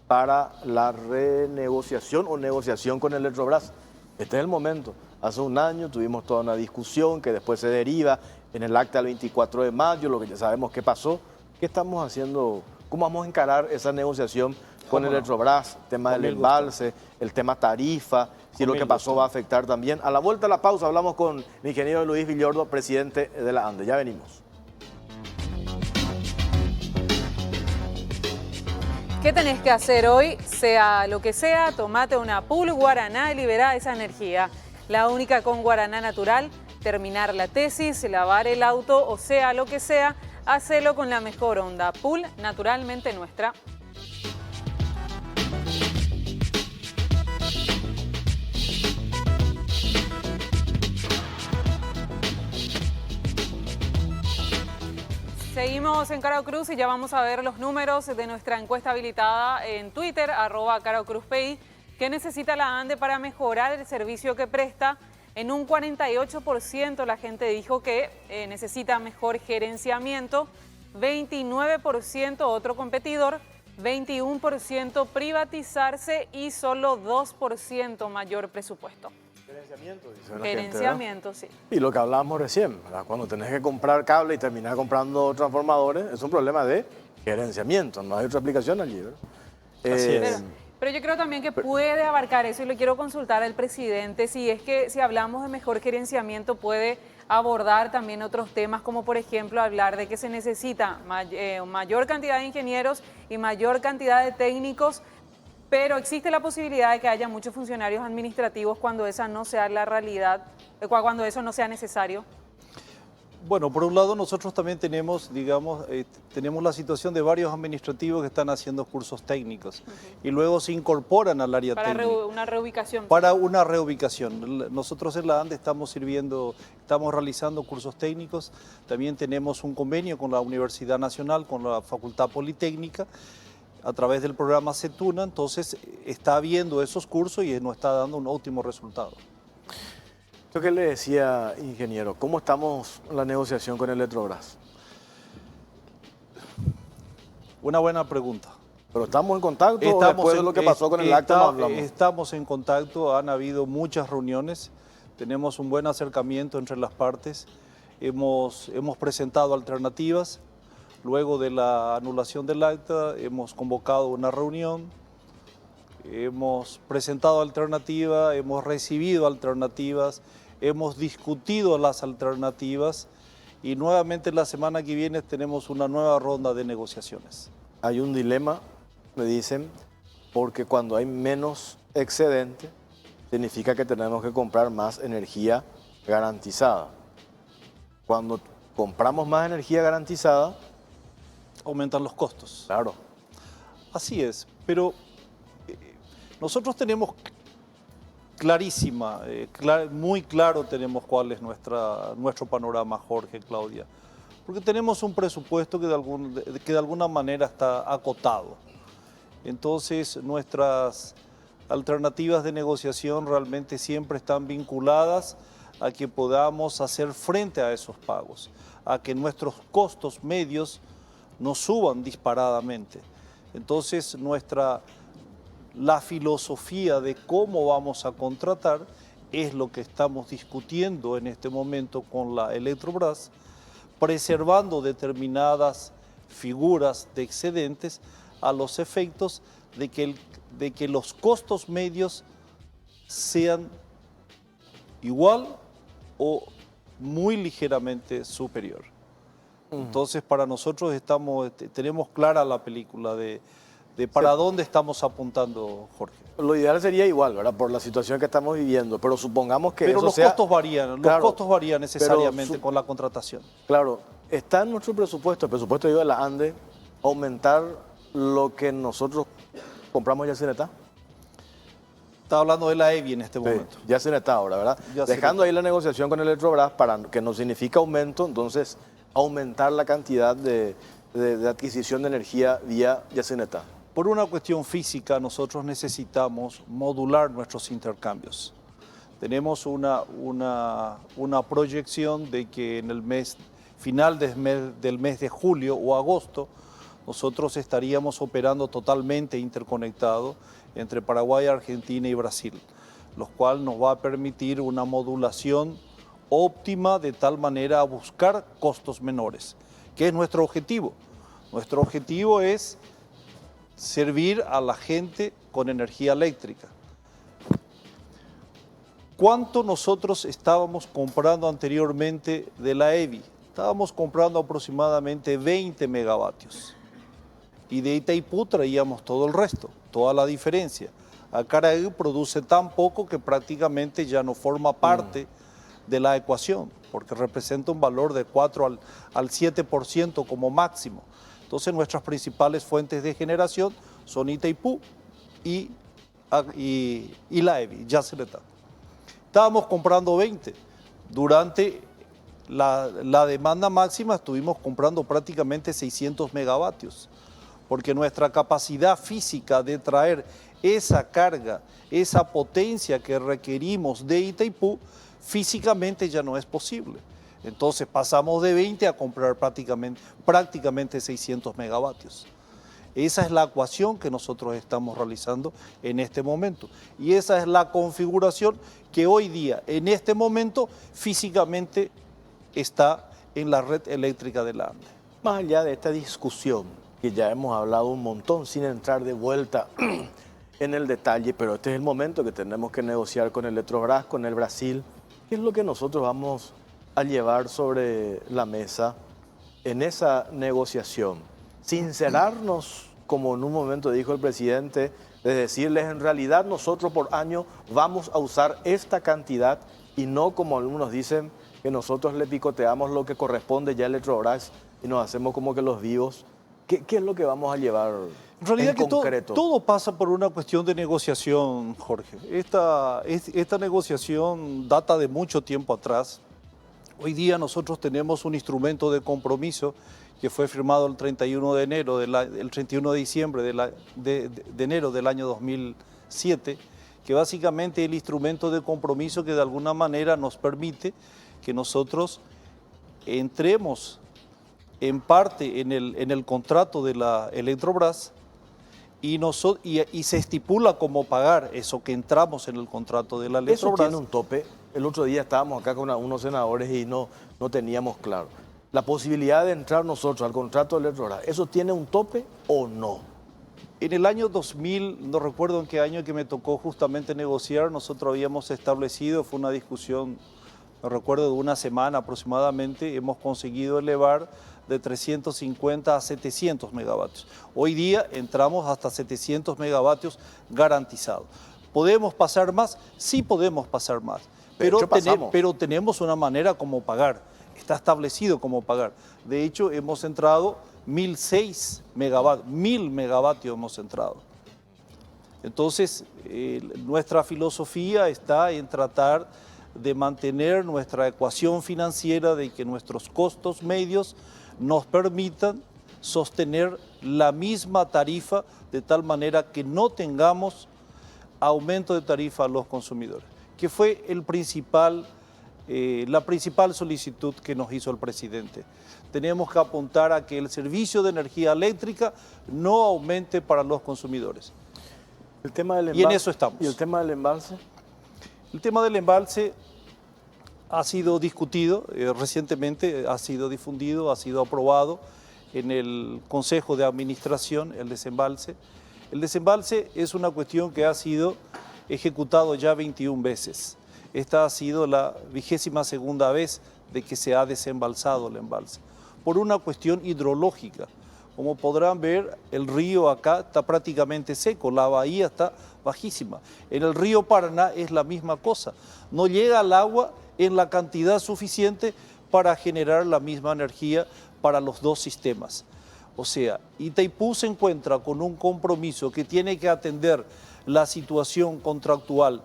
para la renegociación o negociación con Electrobras. Este es el momento. Hace un año tuvimos toda una discusión que después se deriva en el acta del 24 de mayo, lo que ya sabemos qué pasó. ¿Qué estamos haciendo? ¿Cómo vamos a encarar esa negociación con Electrobras? El tema del embalse, el tema tarifa, si lo que pasó va a afectar también. A la vuelta de la pausa hablamos con el ingeniero Luis Villordo, presidente de la ANDE. Ya venimos. ¿Qué tenés que hacer hoy? Sea lo que sea, tomate una pool guaraná y liberá esa energía. La única con guaraná natural, terminar la tesis, lavar el auto o sea lo que sea, hacelo con la mejor onda. Pool naturalmente nuestra. Seguimos en Caro Cruz y ya vamos a ver los números de nuestra encuesta habilitada en Twitter, @CaroCruzPI. ¿Qué necesita la ANDE para mejorar el servicio que presta? En un 48% la gente dijo que necesita mejor gerenciamiento, 29% otro competidor, 21% privatizarse y solo 2% mayor presupuesto. Gerenciamiento, dice la Gerenciamiento, gente, ¿verdad? sí. Y lo que hablábamos recién, ¿verdad? Cuando tenés que comprar cable y terminar comprando transformadores, es un problema de gerenciamiento, no hay otra aplicación allí, ¿verdad? Así es. Pero yo creo también que puede abarcar eso y le quiero consultar al presidente si es que si hablamos de mejor gerenciamiento puede abordar también otros temas como por ejemplo hablar de que se necesita mayor cantidad de ingenieros y mayor cantidad de técnicos, pero existe la posibilidad de que haya muchos funcionarios administrativos cuando esa no sea la realidad, cuando eso no sea necesario. Bueno, por un lado nosotros también tenemos, digamos, tenemos la situación de varios administrativos que están haciendo cursos técnicos y luego se incorporan al área técnica. Para una reubicación. Para una reubicación. Nosotros en la ANDE estamos realizando cursos técnicos, también tenemos un convenio con la Universidad Nacional, con la Facultad Politécnica, a través del programa CETUNA, entonces está habiendo esos cursos y nos está dando un óptimo resultado. Yo que le decía, ingeniero, ¿cómo estamos en la negociación con Electrobras? Una buena pregunta. ¿Pero estamos en contacto después de lo que pasó con el acta? No hablamos? Estamos en contacto, han habido muchas reuniones, tenemos un buen acercamiento entre las partes, hemos presentado alternativas, luego de la anulación del acta hemos convocado una reunión, hemos presentado alternativas, hemos recibido alternativas, hemos discutido las alternativas y nuevamente la semana que viene tenemos una nueva ronda de negociaciones. Hay un dilema, me dicen, porque cuando hay menos excedente, significa que tenemos que comprar más energía garantizada. Cuando compramos más energía garantizada, aumentan los costos. Claro. Así es, pero nosotros tenemos clarísima, muy claro tenemos cuál es nuestro panorama, Jorge, Claudia, porque tenemos un presupuesto que de alguna manera está acotado. Entonces nuestras alternativas de negociación realmente siempre están vinculadas a que podamos hacer frente a esos pagos, a que nuestros costos medios no suban disparadamente. Entonces, la filosofía de cómo vamos a contratar es lo que estamos discutiendo en este momento con la Eletrobras, preservando determinadas figuras de excedentes a los efectos de que los costos medios sean igual o muy ligeramente superior. Entonces, para nosotros tenemos clara la película de para dónde estamos apuntando, Jorge. Lo ideal sería igual, ¿verdad? Por la situación que estamos viviendo, pero supongamos que Pero eso los sea... costos varían, Claro, los costos varían necesariamente con la contratación. Claro, está en nuestro presupuesto, el presupuesto de la ANDE, aumentar lo que nosotros compramos Yacyretá. Está hablando de la EBI en este momento. Yacyretá ahora, ¿verdad? Yacyretá. Dejando ahí la negociación con Eletrobras para que no significa aumento, entonces aumentar la cantidad de adquisición de energía vía Yacyretá. Por una cuestión física, nosotros necesitamos modular nuestros intercambios. Tenemos una proyección de que en el final del mes de julio o agosto, nosotros estaríamos operando totalmente interconectado entre Paraguay, Argentina y Brasil, lo cual nos va a permitir una modulación óptima de tal manera a buscar costos menores, que es nuestro objetivo. Nuestro objetivo es servir a la gente con energía eléctrica. ¿Cuánto nosotros estábamos comprando anteriormente de la EBI? Estábamos comprando aproximadamente 20 megavatios. Y de Itaipú traíamos todo el resto, toda la diferencia. Acaraí produce tan poco que prácticamente ya no forma parte de la ecuación, porque representa un valor de 4 al 7% como máximo. Entonces nuestras principales fuentes de generación son Itaipú y la EBI, Yacyretá. Estábamos comprando 20. Durante la demanda máxima estuvimos comprando prácticamente 600 megavatios, porque nuestra capacidad física de traer esa carga, esa potencia que requerimos de Itaipú, físicamente ya no es posible. Entonces pasamos de 20 a comprar prácticamente 600 megavatios. Esa es la ecuación que nosotros estamos realizando en este momento. Y esa es la configuración que hoy día, en este momento, físicamente está en la red eléctrica de la ANDE. Más allá de esta discusión, que ya hemos hablado un montón sin entrar de vuelta en el detalle, pero este es el momento que tenemos que negociar con Eletrobras, con el Brasil. ¿Qué es lo que nosotros vamos a llevar sobre la mesa en esa negociación? Sincerarnos, como en un momento dijo el presidente, de decirles en realidad nosotros por año vamos a usar esta cantidad y no como algunos dicen que nosotros le picoteamos lo que corresponde ya a Eletrobras y nos hacemos como que los vivos. ¿Qué es lo que vamos a llevar en realidad en concreto? Todo pasa por una cuestión de negociación, Jorge. Esta negociación data de mucho tiempo atrás. Hoy día nosotros tenemos un instrumento de compromiso que fue firmado el 31 de enero, el 31 de diciembre de enero del año 2007, que básicamente es el instrumento de compromiso que de alguna manera nos permite que nosotros entremos en parte en el contrato de la Eletrobras y se estipula cómo pagar eso que entramos en el contrato de la Eletrobras. Eso tiene un tope. El otro día estábamos acá con unos senadores y no teníamos claro. La posibilidad de entrar nosotros al contrato de Eletrobras, ¿eso tiene un tope o no? En el año 2000, no recuerdo en qué año que me tocó justamente negociar, nosotros habíamos establecido, fue una discusión, no recuerdo, de una semana aproximadamente, hemos conseguido elevar de 350 a 700 megavatios. Hoy día entramos hasta 700 megavatios garantizados. ¿Podemos pasar más? Sí podemos pasar más, pero tenemos una manera como pagar, está establecido cómo pagar. De hecho, hemos entrado 1006 megavatios, 1000 megavatios hemos entrado. Entonces, nuestra filosofía está en tratar de mantener nuestra ecuación financiera de que nuestros costos medios nos permitan sostener la misma tarifa de tal manera que no tengamos aumento de tarifa a los consumidores, que fue la principal solicitud que nos hizo el presidente. Tenemos que apuntar a que el servicio de energía eléctrica no aumente para los consumidores. El tema del Y en eso estamos. ¿Y el tema del embalse? El tema del embalse ha sido discutido recientemente, ha sido difundido, ha sido aprobado en el Consejo de Administración, el desembalse. El desembalse es una cuestión que ha sido ejecutado ya 21 veces. Esta ha sido la 22ª vez de que se ha desembalsado el embalse, por una cuestión hidrológica. Como podrán ver, el río acá está prácticamente seco, la bahía está bajísima. En el río Paraná es la misma cosa, no llega el agua en la cantidad suficiente para generar la misma energía para los dos sistemas. O sea, Itaipú se encuentra con un compromiso que tiene que atender la situación contractual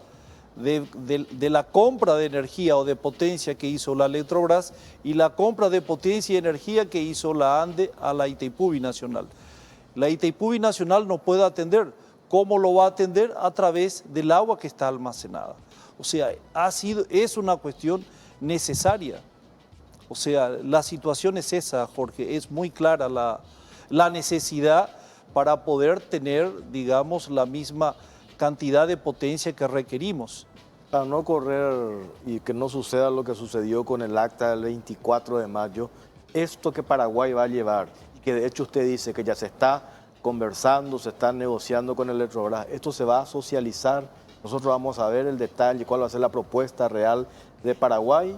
de la compra de energía o de potencia que hizo la Electrobras y la compra de potencia y energía que hizo la ANDE a la Itaipú Binacional. La Itaipú Binacional no puede atender. ¿Cómo lo va a atender? A través del agua que está almacenada. O sea, es una cuestión necesaria. O sea, la situación es esa, Jorge, es muy clara la necesidad para poder tener, digamos, la misma cantidad de potencia que requerimos. Para no correr y que no suceda lo que sucedió con el acta del 24 de mayo, esto que Paraguay va a llevar, y que de hecho usted dice que ya se está conversando, se está negociando con el Electrobras, esto se va a socializar, nosotros vamos a ver el detalle, cuál va a ser la propuesta real de Paraguay,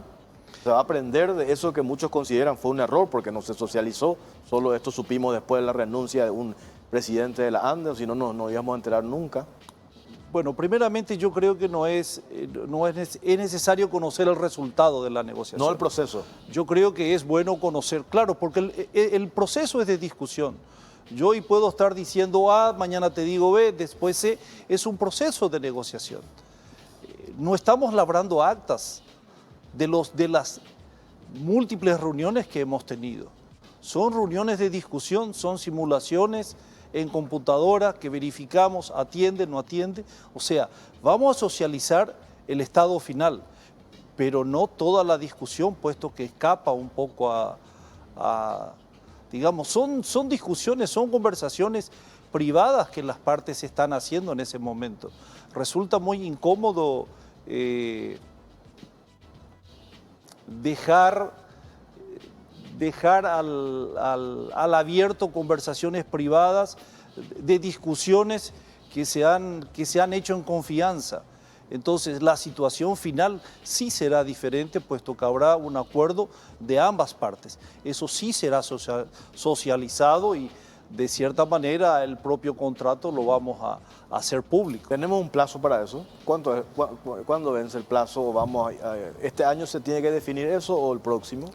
se va a aprender de eso que muchos consideran fue un error porque no se socializó, solo esto supimos después de la renuncia de un presidente de la ANDE, si no, no íbamos a enterar nunca. Bueno, primeramente yo creo que es necesario conocer el resultado de la negociación. No el proceso. Yo creo que es bueno conocer, claro, porque el proceso es de discusión. Yo hoy puedo estar diciendo A, mañana te digo B, después C, es un proceso de negociación. No estamos labrando actas de las múltiples reuniones que hemos tenido. Son reuniones de discusión, son simulaciones en computadora que verificamos, atiende, no atiende. O sea, vamos a socializar el estado final, pero no toda la discusión, puesto que escapa un poco digamos, son discusiones, son conversaciones privadas que las partes están haciendo en ese momento. Resulta muy incómodo dejar al abierto conversaciones privadas de discusiones que se han hecho en confianza. Entonces la situación final sí será diferente, puesto que habrá un acuerdo de ambas partes. Eso sí será socializado y de cierta manera el propio contrato lo vamos a hacer público. ¿Tenemos un plazo para eso? ¿Cuándo vence el plazo? ¿Este año se tiene que definir eso o el próximo?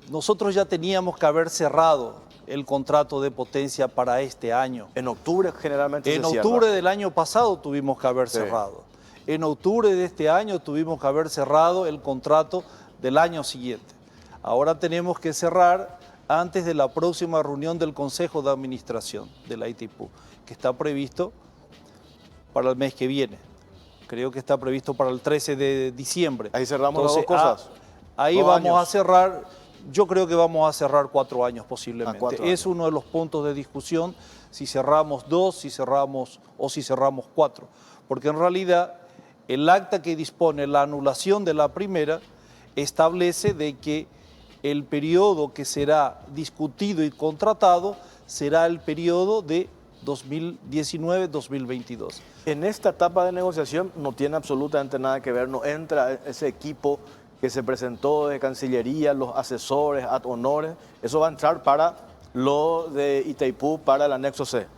Nosotros ya teníamos que haber cerrado el contrato de potencia para este año. En octubre generalmente se cierra. En octubre del año pasado tuvimos que haber cerrado. En octubre de este año tuvimos que haber cerrado el contrato del año siguiente. Ahora tenemos que cerrar antes de la próxima reunión del Consejo de Administración de la Itaipú, que está previsto para el mes que viene. Creo que está previsto para el 13 de diciembre. Ahí cerramos las dos cosas. Ahí vamos a cerrar, yo creo que vamos a cerrar 4 años posiblemente. 4 años. Es uno de los puntos de discusión, si cerramos 2, si cerramos 4. Porque en realidad el acta que dispone la anulación de la primera establece de que el periodo que será discutido y contratado será el periodo de 2019-2022. En esta etapa de negociación no tiene absolutamente nada que ver, no entra ese equipo que se presentó de Cancillería, los asesores, ad honores, eso va a entrar para lo de Itaipú, para el anexo C.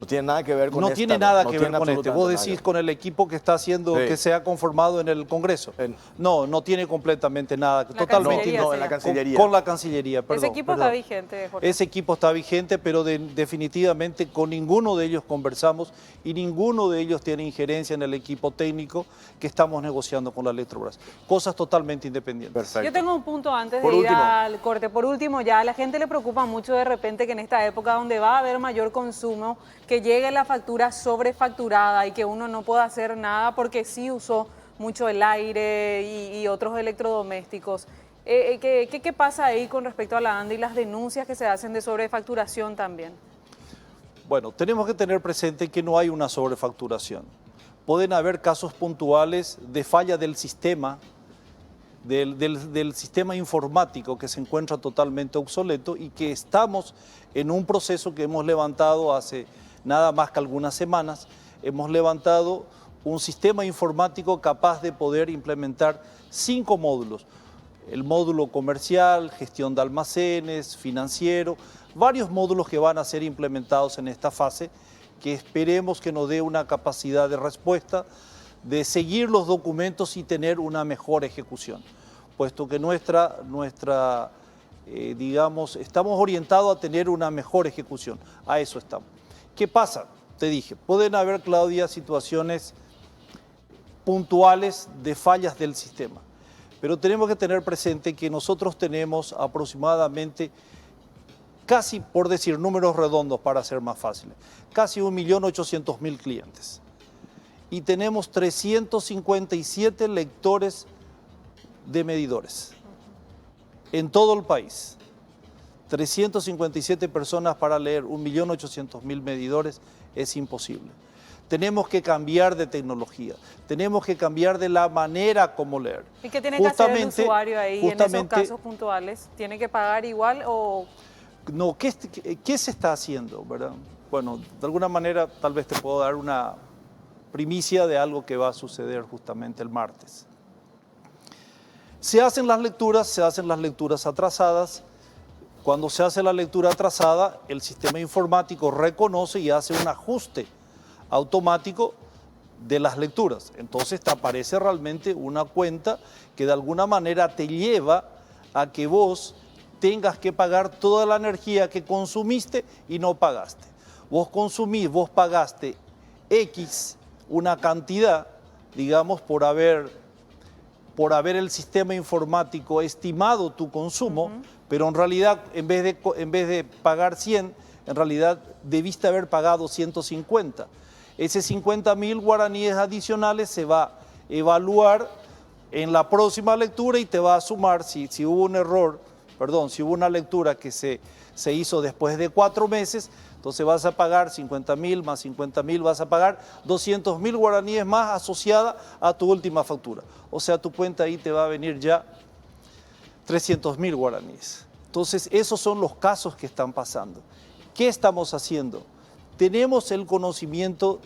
No tiene nada que ver con No esta, tiene nada no que tiene ver con este. Vos absolutamente decís nada. con el equipo que está haciendo, Sí. que se ha conformado en el Congreso. No tiene completamente nada. Totalmente. Cancillería No, en la será. Cancillería. Con la Cancillería, perdón. Ese equipo está vigente, Jorge. Ese equipo está vigente, pero definitivamente con ninguno de ellos conversamos y ninguno de ellos tiene injerencia en el equipo técnico que estamos negociando con la Electrobras. Cosas totalmente independientes. Perfecto. Yo tengo un punto antes Por de ir último. al corte. Por último, ya a la gente le preocupa mucho de repente que en esta época donde va a haber mayor consumo, que llegue la factura sobrefacturada y que uno no pueda hacer nada porque sí usó mucho el aire y otros electrodomésticos. ¿Qué pasa ahí con respecto a la ANDE y las denuncias que se hacen de sobrefacturación también? Bueno, tenemos que tener presente que no hay una sobrefacturación. Pueden haber casos puntuales de falla del sistema, del sistema informático que se encuentra totalmente obsoleto y que estamos en un proceso que hemos levantado hace nada más que algunas semanas. Hemos levantado un sistema informático capaz de poder implementar 5 módulos. El módulo comercial, gestión de almacenes, financiero, varios módulos que van a ser implementados en esta fase, que esperemos que nos dé una capacidad de respuesta, de seguir los documentos y tener una mejor ejecución, puesto que digamos, estamos orientados a tener una mejor ejecución, a eso estamos. ¿Qué pasa? Te dije, pueden haber, Claudia, situaciones puntuales de fallas del sistema, pero tenemos que tener presente que nosotros tenemos aproximadamente, casi por decir números redondos para ser más fáciles, casi 1.800.000 clientes. Y tenemos 357 lectores de medidores en todo el país. 357 personas para leer 1.800.000 medidores es imposible. Tenemos que cambiar de tecnología, tenemos que cambiar de la manera como leer. ¿Y qué tiene que hacer el usuario ahí en esos casos puntuales? ¿Tiene que pagar igual o...? No, ¿qué se está haciendo, verdad? Bueno, de alguna manera tal vez te puedo dar una primicia de algo que va a suceder justamente el martes. Se hacen las lecturas atrasadas. Cuando se hace la lectura atrasada, el sistema informático reconoce y hace un ajuste automático de las lecturas. Entonces te aparece realmente una cuenta que de alguna manera te lleva a que vos tengas que pagar toda la energía que consumiste y no pagaste. Vos pagaste X, una cantidad, digamos, por haber el sistema informático estimado tu consumo, pero en realidad en vez de pagar 100, en realidad debiste haber pagado 150. Ese 50.000 guaraníes adicionales se va a evaluar en la próxima lectura y te va a sumar, si hubo un error, si hubo una lectura que se hizo después de 4 meses, entonces vas a pagar 50.000 más 50.000, vas a pagar 200.000 guaraníes más asociada a tu última factura. O sea, tu cuenta ahí te va a venir ya 300.000 guaraníes. Entonces, esos son los casos que están pasando. ¿Qué estamos haciendo? Tenemos el conocimiento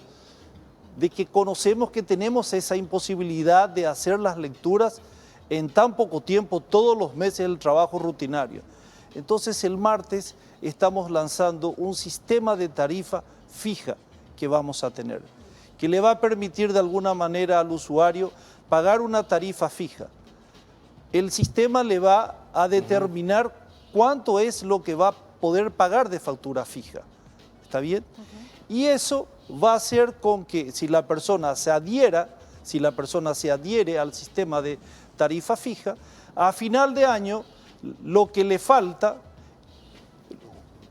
de que conocemos que tenemos esa imposibilidad de hacer las lecturas en tan poco tiempo, todos los meses del trabajo rutinario. Entonces el martes estamos lanzando un sistema de tarifa fija que vamos a tener, que le va a permitir de alguna manera al usuario pagar una tarifa fija. El sistema le va a determinar cuánto es lo que va a poder pagar de factura fija. ¿Está bien? Y eso va a hacer con que si la persona se adhiere al sistema de tarifa fija, a final de año lo que le falta,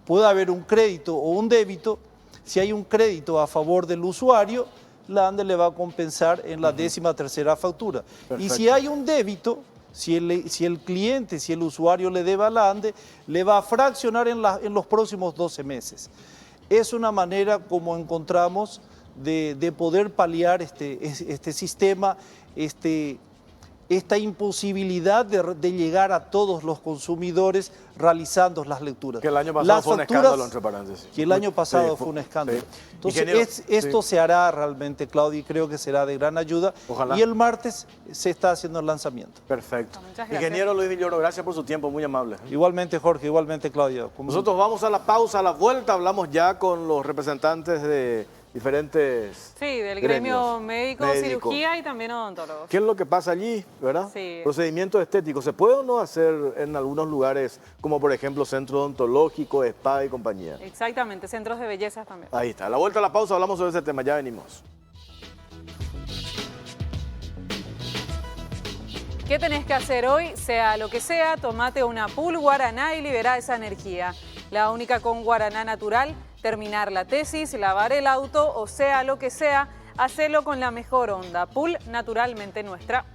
puede haber un crédito o un débito. Si hay un crédito a favor del usuario, la ANDE le va a compensar en la 13ª factura. Perfecto. Y si hay un débito, si el cliente, si el usuario le debe a la ANDE, le va a fraccionar en los próximos 12 meses. Es una manera como encontramos de poder paliar este sistema, esta imposibilidad de llegar a todos los consumidores realizando las lecturas. Que el año pasado fue un escándalo, entre paréntesis. Que el año pasado fue un escándalo. Sí. Entonces, esto se hará realmente, Claudia, y creo que será de gran ayuda. Ojalá. Y el martes se está haciendo el lanzamiento. Perfecto. Ingeniero Luis Villoro, gracias por su tiempo, muy amable. Igualmente, Jorge, igualmente, Claudia. Nosotros vamos a la pausa, a la vuelta hablamos ya con los representantes de diferentes del gremio médico, cirugía y también odontólogos. ¿Qué es lo que pasa allí, verdad? Sí. Procedimientos estéticos. ¿Se puede o no hacer en algunos lugares, como por ejemplo centro odontológico, spa y compañía? Exactamente, centros de belleza también. Ahí está. A la vuelta a la pausa hablamos sobre ese tema. Ya venimos. ¿Qué tenés que hacer hoy? Sea lo que sea, tomate una pool guaraná y libera esa energía. la única con guaraná natural, terminar la tesis, lavar el auto o sea lo que sea, hacelo con la mejor onda. Pool naturalmente nuestra.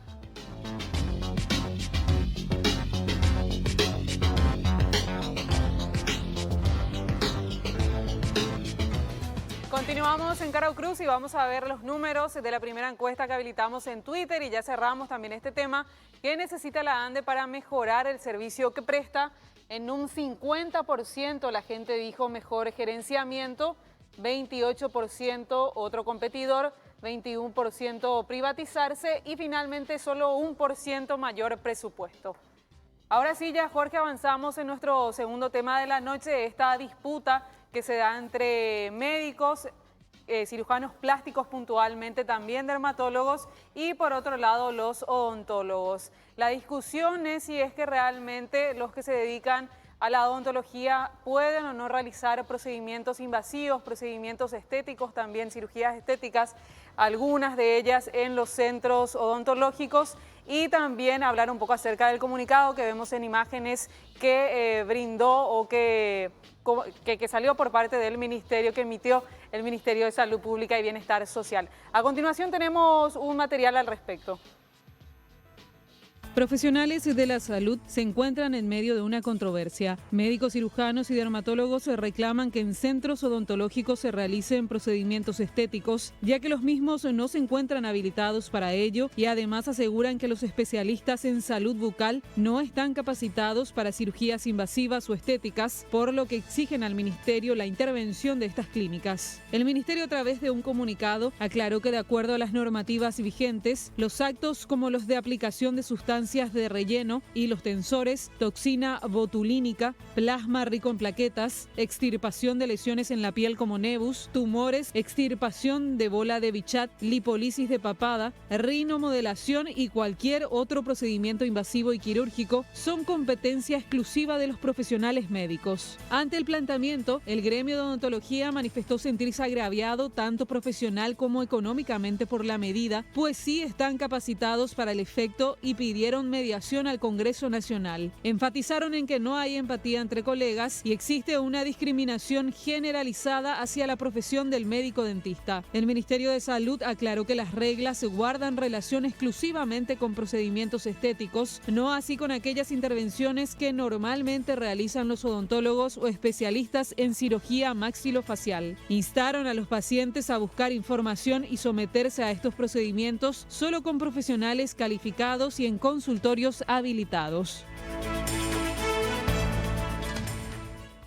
Continuamos en Carao Cruz y vamos a ver los números de la primera encuesta que habilitamos en Twitter y ya cerramos también este tema. ¿Qué necesita la ANDE para mejorar el servicio que presta? En un 50% la gente dijo mejor gerenciamiento, 28% otro competidor, 21% privatizarse y finalmente solo 1% mayor presupuesto. Ahora sí, ya Jorge, avanzamos en nuestro segundo tema de la noche, esta disputa que se da entre médicos, cirujanos plásticos puntualmente, también dermatólogos y por otro lado los odontólogos. La discusión es si es que realmente los que se dedican a la odontología pueden o no realizar procedimientos invasivos, procedimientos estéticos, también cirugías estéticas, algunas de ellas en los centros odontológicos, y también hablar un poco acerca del comunicado que vemos en imágenes que brindó o que salió por parte del Ministerio, que emitió el Ministerio de Salud Pública y Bienestar Social. A continuación tenemos un material al respecto. Profesionales de la salud se encuentran en medio de una controversia. Médicos, cirujanos y dermatólogos reclaman que en centros odontológicos se realicen procedimientos estéticos, ya que los mismos no se encuentran habilitados para ello, y además aseguran que los especialistas en salud bucal no están capacitados para cirugías invasivas o estéticas, por lo que exigen al Ministerio la intervención de estas clínicas. El Ministerio, a través de un comunicado, aclaró que de acuerdo a las normativas vigentes, los actos como los de aplicación de sustancias de relleno, hilos tensores, toxina botulínica, plasma rico en plaquetas, extirpación de lesiones en la piel como nebus, tumores, extirpación de bola de Bichat, lipólisis de papada, rinomodelación y cualquier otro procedimiento invasivo y quirúrgico son competencia exclusiva de los profesionales médicos. Ante el planteamiento, el gremio de odontología manifestó sentirse agraviado tanto profesional como económicamente por la medida, pues sí están capacitados para el efecto y pidieron mediación al Congreso Nacional. Enfatizaron en que no hay empatía entre colegas y existe una discriminación generalizada hacia la profesión del médico dentista. El Ministerio de Salud aclaró que las reglas guardan relación exclusivamente con procedimientos estéticos, no así con aquellas intervenciones que normalmente realizan los odontólogos o especialistas en cirugía maxilofacial. Instaron a los pacientes a buscar información y someterse a estos procedimientos solo con profesionales calificados y en consultorios habilitados.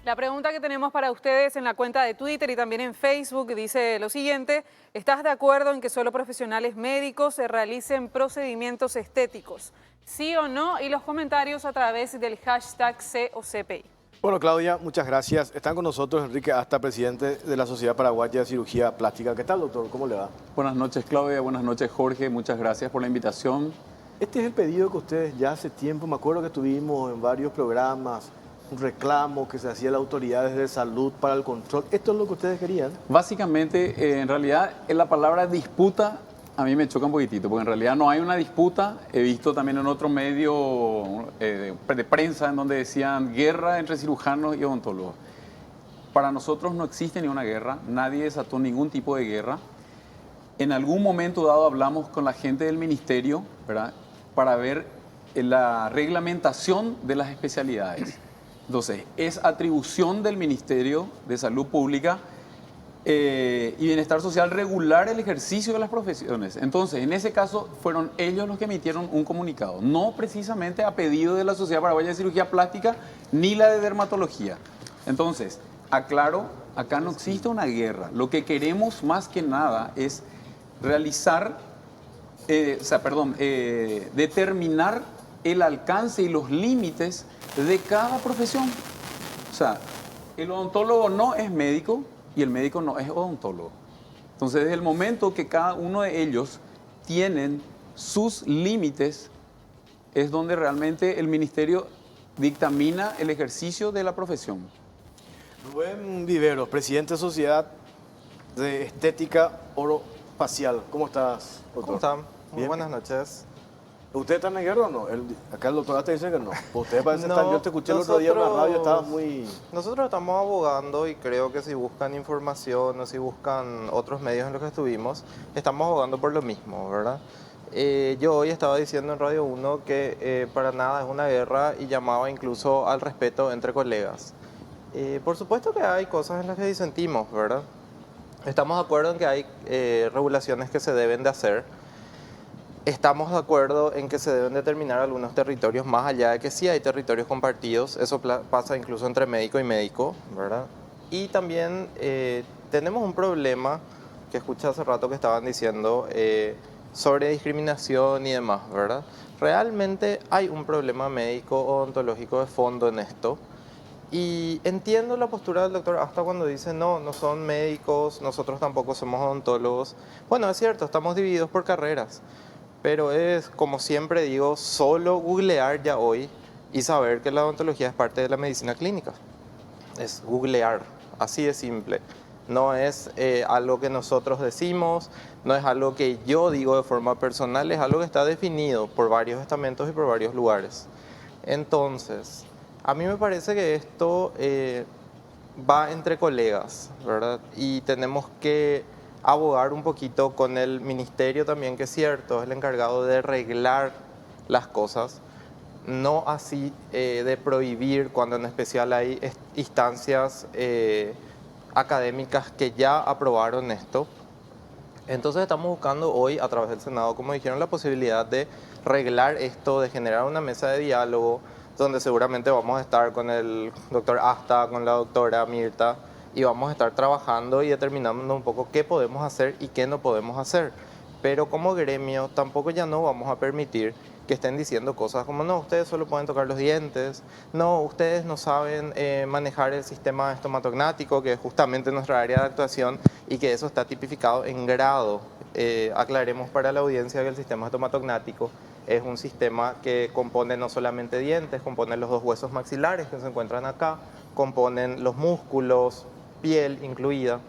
La pregunta que tenemos para ustedes en la cuenta de Twitter y también en Facebook dice lo siguiente: ¿estás de acuerdo en que solo profesionales médicos se realicen procedimientos estéticos? ¿Sí o no? Y los comentarios a través del hashtag #COCPI. Bueno, Claudia, muchas gracias. Están con nosotros Enrique Asta, presidente de la Sociedad Paraguaya de Cirugía Plástica. ¿Qué tal, doctor? ¿Cómo le va? Buenas noches, Claudia. Buenas noches, Jorge. Muchas gracias por la invitación. Este es el pedido que ustedes ya hace tiempo, me acuerdo que tuvimos en varios programas, un reclamo que se hacía a las autoridades de salud para el control. ¿Esto es lo que ustedes querían? Básicamente, en realidad, la palabra disputa a mí me choca un poquitito, porque en realidad no hay una disputa. He visto también en otro medio de prensa en donde decían guerra entre cirujanos y odontólogos. Para nosotros no existe ni una guerra, nadie desató ningún tipo de guerra. En algún momento dado hablamos con la gente del ministerio, ¿verdad?, para ver la reglamentación de las especialidades. Entonces, es atribución del Ministerio de Salud Pública y Bienestar Social regular el ejercicio de las profesiones. Entonces, en ese caso, fueron ellos los que emitieron un comunicado, no precisamente a pedido de la Sociedad Paraguaya de Cirugía Plástica ni la de Dermatología. Entonces, aclaro, acá no existe una guerra. Lo que queremos más que nada es realizar, determinar el alcance y los límites de cada profesión. O sea, el odontólogo no es médico y el médico no es odontólogo. Entonces, desde el momento que cada uno de ellos tienen sus límites, es donde realmente el ministerio dictamina el ejercicio de la profesión. Rubén Viveros, presidente de Sociedad de Estética Orofacial. ¿Cómo estás, doctor? ¿Cómo están? Muy Bien. buenas noches. ¿Ustedes están en guerra o no? Acá el doctor te dice que no. Ustedes parecen No, estar, yo te escuché el otro día en la radio, estabas muy... Nosotros estamos abogando y creo que si buscan información o si buscan otros medios en los que estuvimos, estamos abogando por lo mismo, ¿verdad? Yo hoy estaba diciendo en Radio 1 que para nada es una guerra y llamaba incluso al respeto entre colegas. Por supuesto que hay cosas en las que disentimos, ¿verdad? Estamos de acuerdo en que hay regulaciones que se deben de hacer. Estamos de acuerdo en que se deben determinar algunos territorios más allá de que sí hay territorios compartidos. Eso pasa incluso entre médico y médico, ¿verdad? Y también tenemos un problema que escuché hace rato que estaban diciendo sobre discriminación y demás, ¿verdad? Realmente hay un problema médico o ontológico de fondo en esto. Y entiendo la postura del doctor hasta cuando dice, no son médicos, nosotros tampoco somos odontólogos. Bueno, es cierto, estamos divididos por carreras, pero es, como siempre digo, solo googlear ya hoy y saber que la odontología es parte de la medicina clínica. Es googlear, así de simple. No es algo que nosotros decimos, no es algo que yo digo de forma personal, es algo que está definido por varios estamentos y por varios lugares. Entonces, a mí me parece que esto va entre colegas, ¿verdad? Y tenemos que abogar un poquito con el ministerio también, que es cierto, es el encargado de arreglar las cosas, no así de prohibir cuando en especial hay instancias académicas que ya aprobaron esto. Entonces estamos buscando hoy a través del Senado, como dijeron, la posibilidad de arreglar esto, de generar una mesa de diálogo, donde seguramente vamos a estar con el doctor Asta, con la doctora Mirta, y vamos a estar trabajando y determinando un poco qué podemos hacer y qué no podemos hacer. Pero como gremio tampoco ya no vamos a permitir que estén diciendo cosas como, no, ustedes solo pueden tocar los dientes, no, ustedes no saben manejar el sistema estomatognático, que es justamente nuestra área de actuación, y que eso está tipificado en grado. Aclaremos para la audiencia que el sistema estomatognático es un sistema que compone no solamente dientes, compone los dos huesos maxilares que se encuentran acá, componen los músculos, piel incluida.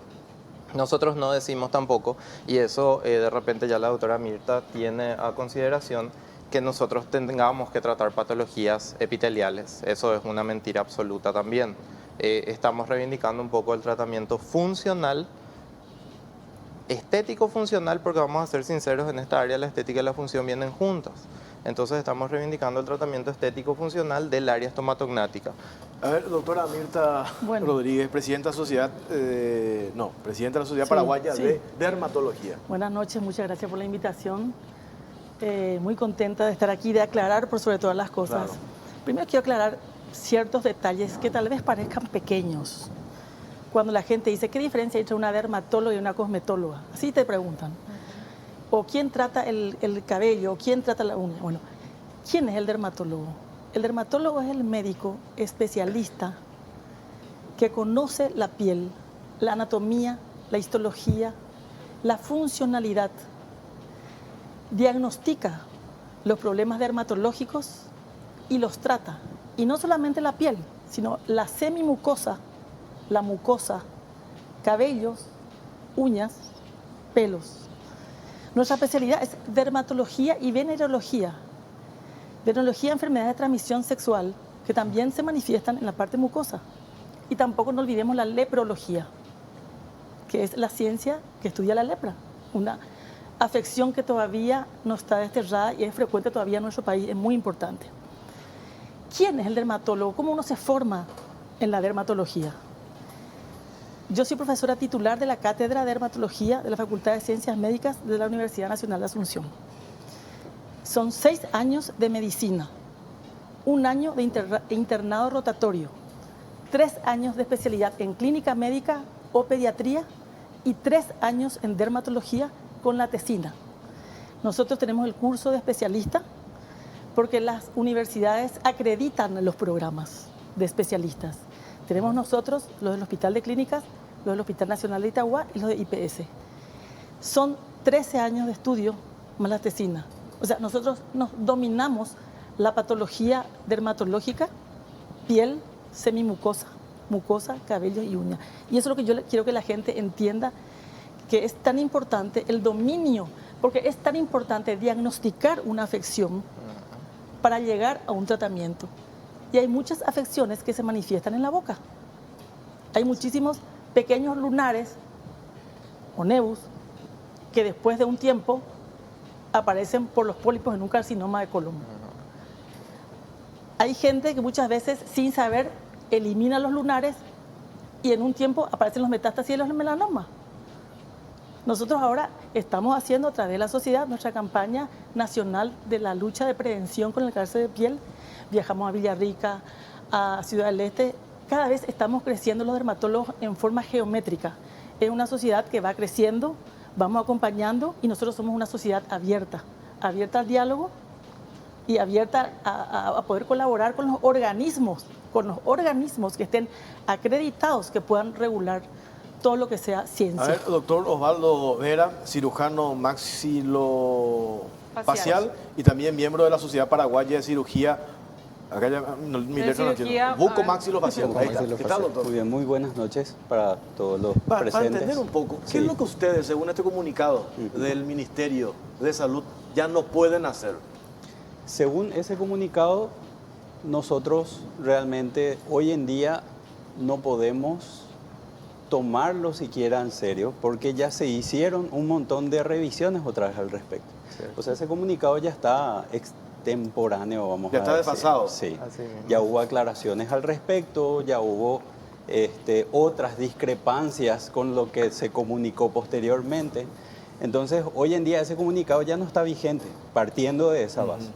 Nosotros no decimos tampoco, y eso de repente ya la doctora Mirta tiene a consideración, que nosotros tengamos que tratar patologías epiteliales. Eso es una mentira absoluta también. Estamos reivindicando un poco el tratamiento funcional, estético funcional, porque vamos a ser sinceros, en esta área la estética y la función vienen juntas. Entonces estamos reivindicando el tratamiento estético funcional del área estomatognática. A ver, doctora Mirta Rodríguez, presidenta de la Sociedad Paraguaya de Dermatología. Buenas noches, muchas gracias por la invitación. Muy contenta de estar aquí, de aclarar por sobre todas las cosas. Claro. Primero quiero aclarar ciertos detalles que tal vez parezcan pequeños. Cuando la gente dice, ¿qué diferencia hay entre una dermatóloga y una cosmetóloga? Así te preguntan. O quién trata el cabello, o quién trata la uña. Bueno, ¿quién es el dermatólogo? El dermatólogo es el médico especialista que conoce la piel, la anatomía, la histología, la funcionalidad, diagnostica los problemas dermatológicos y los trata. Y no solamente la piel, sino la semimucosa, la mucosa, cabellos, uñas, pelos. Nuestra especialidad es dermatología y venerología. Venerología, enfermedades de transmisión sexual, que también se manifiestan en la parte mucosa. Y tampoco no olvidemos la leprología, que es la ciencia que estudia la lepra, una afección que todavía no está desterrada y es frecuente todavía en nuestro país, es muy importante. ¿Quién es el dermatólogo? ¿Cómo uno se forma en la dermatología? Yo soy profesora titular de la Cátedra de Dermatología de la Facultad de Ciencias Médicas de la Universidad Nacional de Asunción. Son 6 años de medicina, 1 año de internado rotatorio, 3 años de especialidad en clínica médica o pediatría y 3 años en dermatología con la tesina. Nosotros tenemos el curso de especialista porque las universidades acreditan los programas de especialistas. Tenemos nosotros los del Hospital de Clínicas, los del Hospital Nacional de Itagua y los de IPS. Son 13 años de estudio más la tesina. O sea, nosotros nos dominamos la patología dermatológica, piel, semimucosa, mucosa, cabello y uña. Y eso es lo que yo quiero que la gente entienda, que es tan importante el dominio, porque es tan importante diagnosticar una afección para llegar a un tratamiento. Y hay muchas afecciones que se manifiestan en la boca. Hay muchísimos pequeños lunares o nevus que después de un tiempo aparecen por los pólipos en un carcinoma de colon. Hay gente que muchas veces sin saber elimina los lunares y en un tiempo aparecen los metástasis y los melanomas. Nosotros ahora estamos haciendo a través de la sociedad nuestra campaña nacional de la lucha de prevención con el cáncer de piel. Viajamos a Villarrica, a Ciudad del Este. Cada vez estamos creciendo los dermatólogos en forma geométrica. Es una sociedad que va creciendo, vamos acompañando y nosotros somos una sociedad abierta al diálogo y abierta a poder colaborar con los organismos que estén acreditados, que puedan regular todo lo que sea ciencia. A ver, doctor Osvaldo Vera, cirujano maxilofacial y también miembro de la Sociedad Paraguaya de Cirugía. Acá ya, mi letra no entiendo. Bucomaxilofacial. Ahí está. ¿Qué tal, doctor? Muy bien, muy buenas noches para todos los Para presentes. entender un poco, ¿qué Sí. es lo que ustedes, según este comunicado del Ministerio de Salud, ya no pueden hacer? Según ese comunicado, nosotros realmente hoy en día no podemos tomarlo siquiera en serio porque ya se hicieron un montón de revisiones otra vez al respecto. Cierto. O sea, ese comunicado ya está extemporáneo, vamos Ya a está decir. desfasado. Sí, Así mismo. ya hubo aclaraciones al respecto, ya hubo otras discrepancias con lo que se comunicó posteriormente. Entonces, hoy en día ese comunicado ya no está vigente, partiendo de esa base.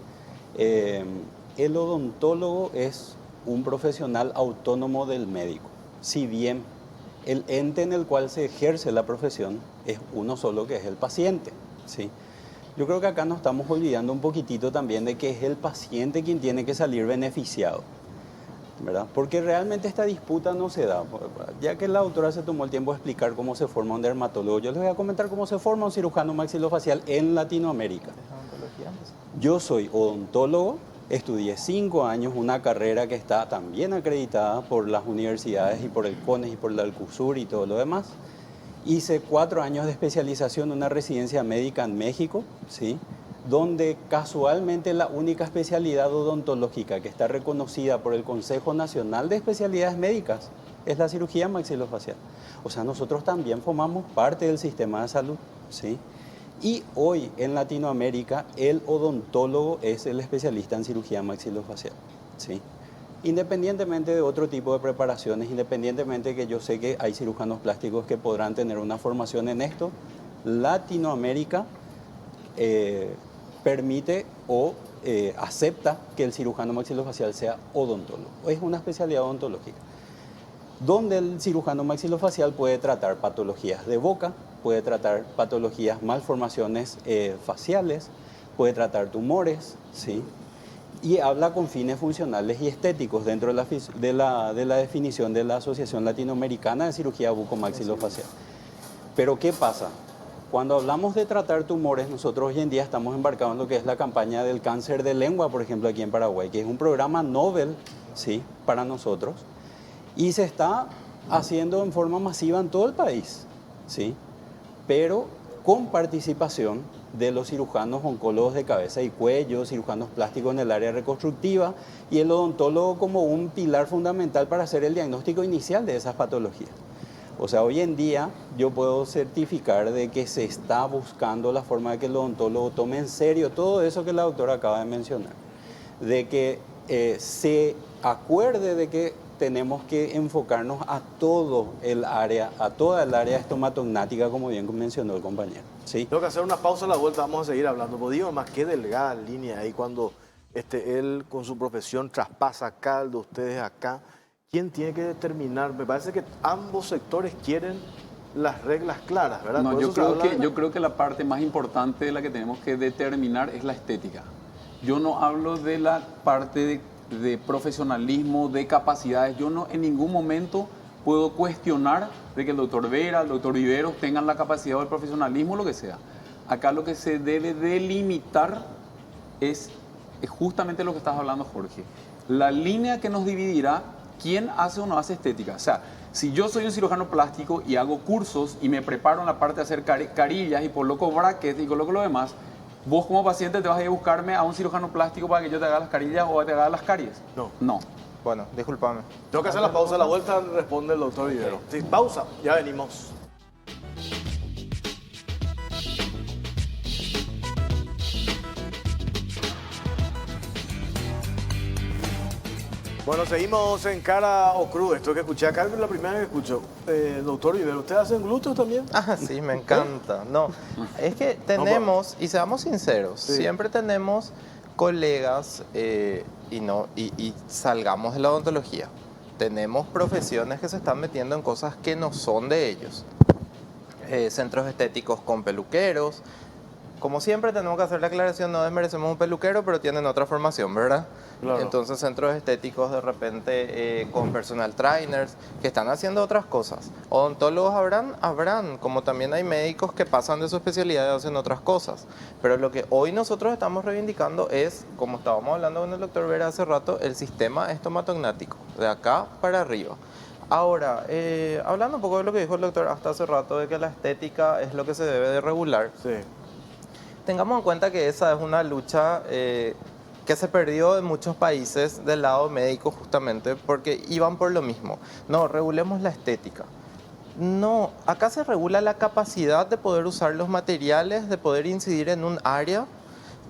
El odontólogo es un profesional autónomo del médico, si bien el ente en el cual se ejerce la profesión es uno solo, que es el paciente, ¿sí? Yo creo que acá nos estamos olvidando un poquitito también de que es el paciente quien tiene que salir beneficiado, ¿verdad? Porque realmente esta disputa no se da. Ya que la doctora se tomó el tiempo de explicar cómo se forma un dermatólogo, yo les voy a comentar cómo se forma un cirujano maxilofacial en Latinoamérica. Yo soy odontólogo, estudié 5 años una carrera que está también acreditada por las universidades y por el CONES y por la Alcusur y todo lo demás. Hice 4 años de especialización en una residencia médica en México, ¿sí? Donde casualmente la única especialidad odontológica que está reconocida por el Consejo Nacional de Especialidades Médicas es la cirugía maxilofacial. O sea, nosotros también formamos parte del sistema de salud, ¿sí? Y hoy en Latinoamérica el odontólogo es el especialista en cirugía maxilofacial, ¿sí? Independientemente de otro tipo de preparaciones, independientemente que yo sé que hay cirujanos plásticos que podrán tener una formación en esto, Latinoamérica permite o acepta que el cirujano maxilofacial sea odontólogo. Es una especialidad odontológica, donde el cirujano maxilofacial puede tratar patologías de boca, puede tratar patologías, malformaciones faciales, puede tratar tumores, ¿sí? Y habla con fines funcionales y estéticos dentro de la definición de la Asociación Latinoamericana de Cirugía Bucomaxilofacial. Pero ¿qué pasa? Cuando hablamos de tratar tumores, nosotros hoy en día estamos embarcados en lo que es la campaña del cáncer de lengua, por ejemplo, aquí en Paraguay, que es un programa Nobel, ¿sí?, para nosotros, y se está haciendo en forma masiva en todo el país, ¿sí?, pero con participación de los cirujanos oncólogos de cabeza y cuello, cirujanos plásticos en el área reconstructiva y el odontólogo como un pilar fundamental para hacer el diagnóstico inicial de esas patologías. O sea, hoy en día yo puedo certificar de que se está buscando la forma de que el odontólogo tome en serio todo eso que la doctora acaba de mencionar, de que se acuerde de que tenemos que enfocarnos a todo el área, a toda el área estomatognática, como bien mencionó el compañero, ¿sí? Tengo que hacer una pausa a la vuelta, vamos a seguir hablando. Pero digo más, qué delgada línea ahí cuando él con su profesión traspasa acá, el de ustedes acá. ¿Quién tiene que determinar? Me parece que ambos sectores quieren las reglas claras, ¿verdad? No, Por yo eso se habla de yo creo que la parte más importante de la que tenemos que determinar es la estética. Yo no hablo de la parte de profesionalismo, de capacidades. Yo no en ningún momento puedo cuestionar de que el doctor Vera, el doctor Viveros tengan la capacidad o el profesionalismo, lo que sea. Acá lo que se debe delimitar es justamente lo que estás hablando, Jorge. La línea que nos dividirá quién hace o no hace estética. O sea, si yo soy un cirujano plástico y hago cursos y me preparo en la parte de hacer carillas y coloco brackets y coloco lo demás, vos como paciente te vas a ir a buscarme a un cirujano plástico para que yo te haga las carillas o te haga las caries. No. No. Bueno, discúlpame. Tengo que hacer la pausa, a la vuelta responde el doctor Vivero. Sí, pausa, ya venimos. Bueno, seguimos en Cara o Cruz. Esto que escuché acá es la primera vez que escucho. Doctor Vivero, ¿ustedes hacen glúteos también? Ah, sí, me encanta. No, es que tenemos, y seamos sinceros, Sí. siempre tenemos colegas y salgamos de la odontología. Tenemos profesiones que se están metiendo en cosas que no son de ellos. Centros estéticos con peluqueros. Como siempre tenemos que hacer la aclaración, no desmerecemos un peluquero, pero tienen otra formación, ¿verdad? Claro. Entonces centros estéticos de repente con personal trainers que están haciendo otras cosas. Odontólogos habrán, como también hay médicos que pasan de su especialidad y hacen otras cosas. Pero lo que hoy nosotros estamos reivindicando es, como estábamos hablando con el doctor Vera hace rato, el sistema estomatognático, de acá para arriba. Ahora, hablando un poco de lo que dijo el doctor hasta hace rato, de que la estética es lo que se debe de regular. Sí. Tengamos en cuenta que esa es una lucha que se perdió en muchos países del lado médico justamente porque iban por lo mismo. No, regulemos la estética. No, acá se regula la capacidad de poder usar los materiales, de poder incidir en un área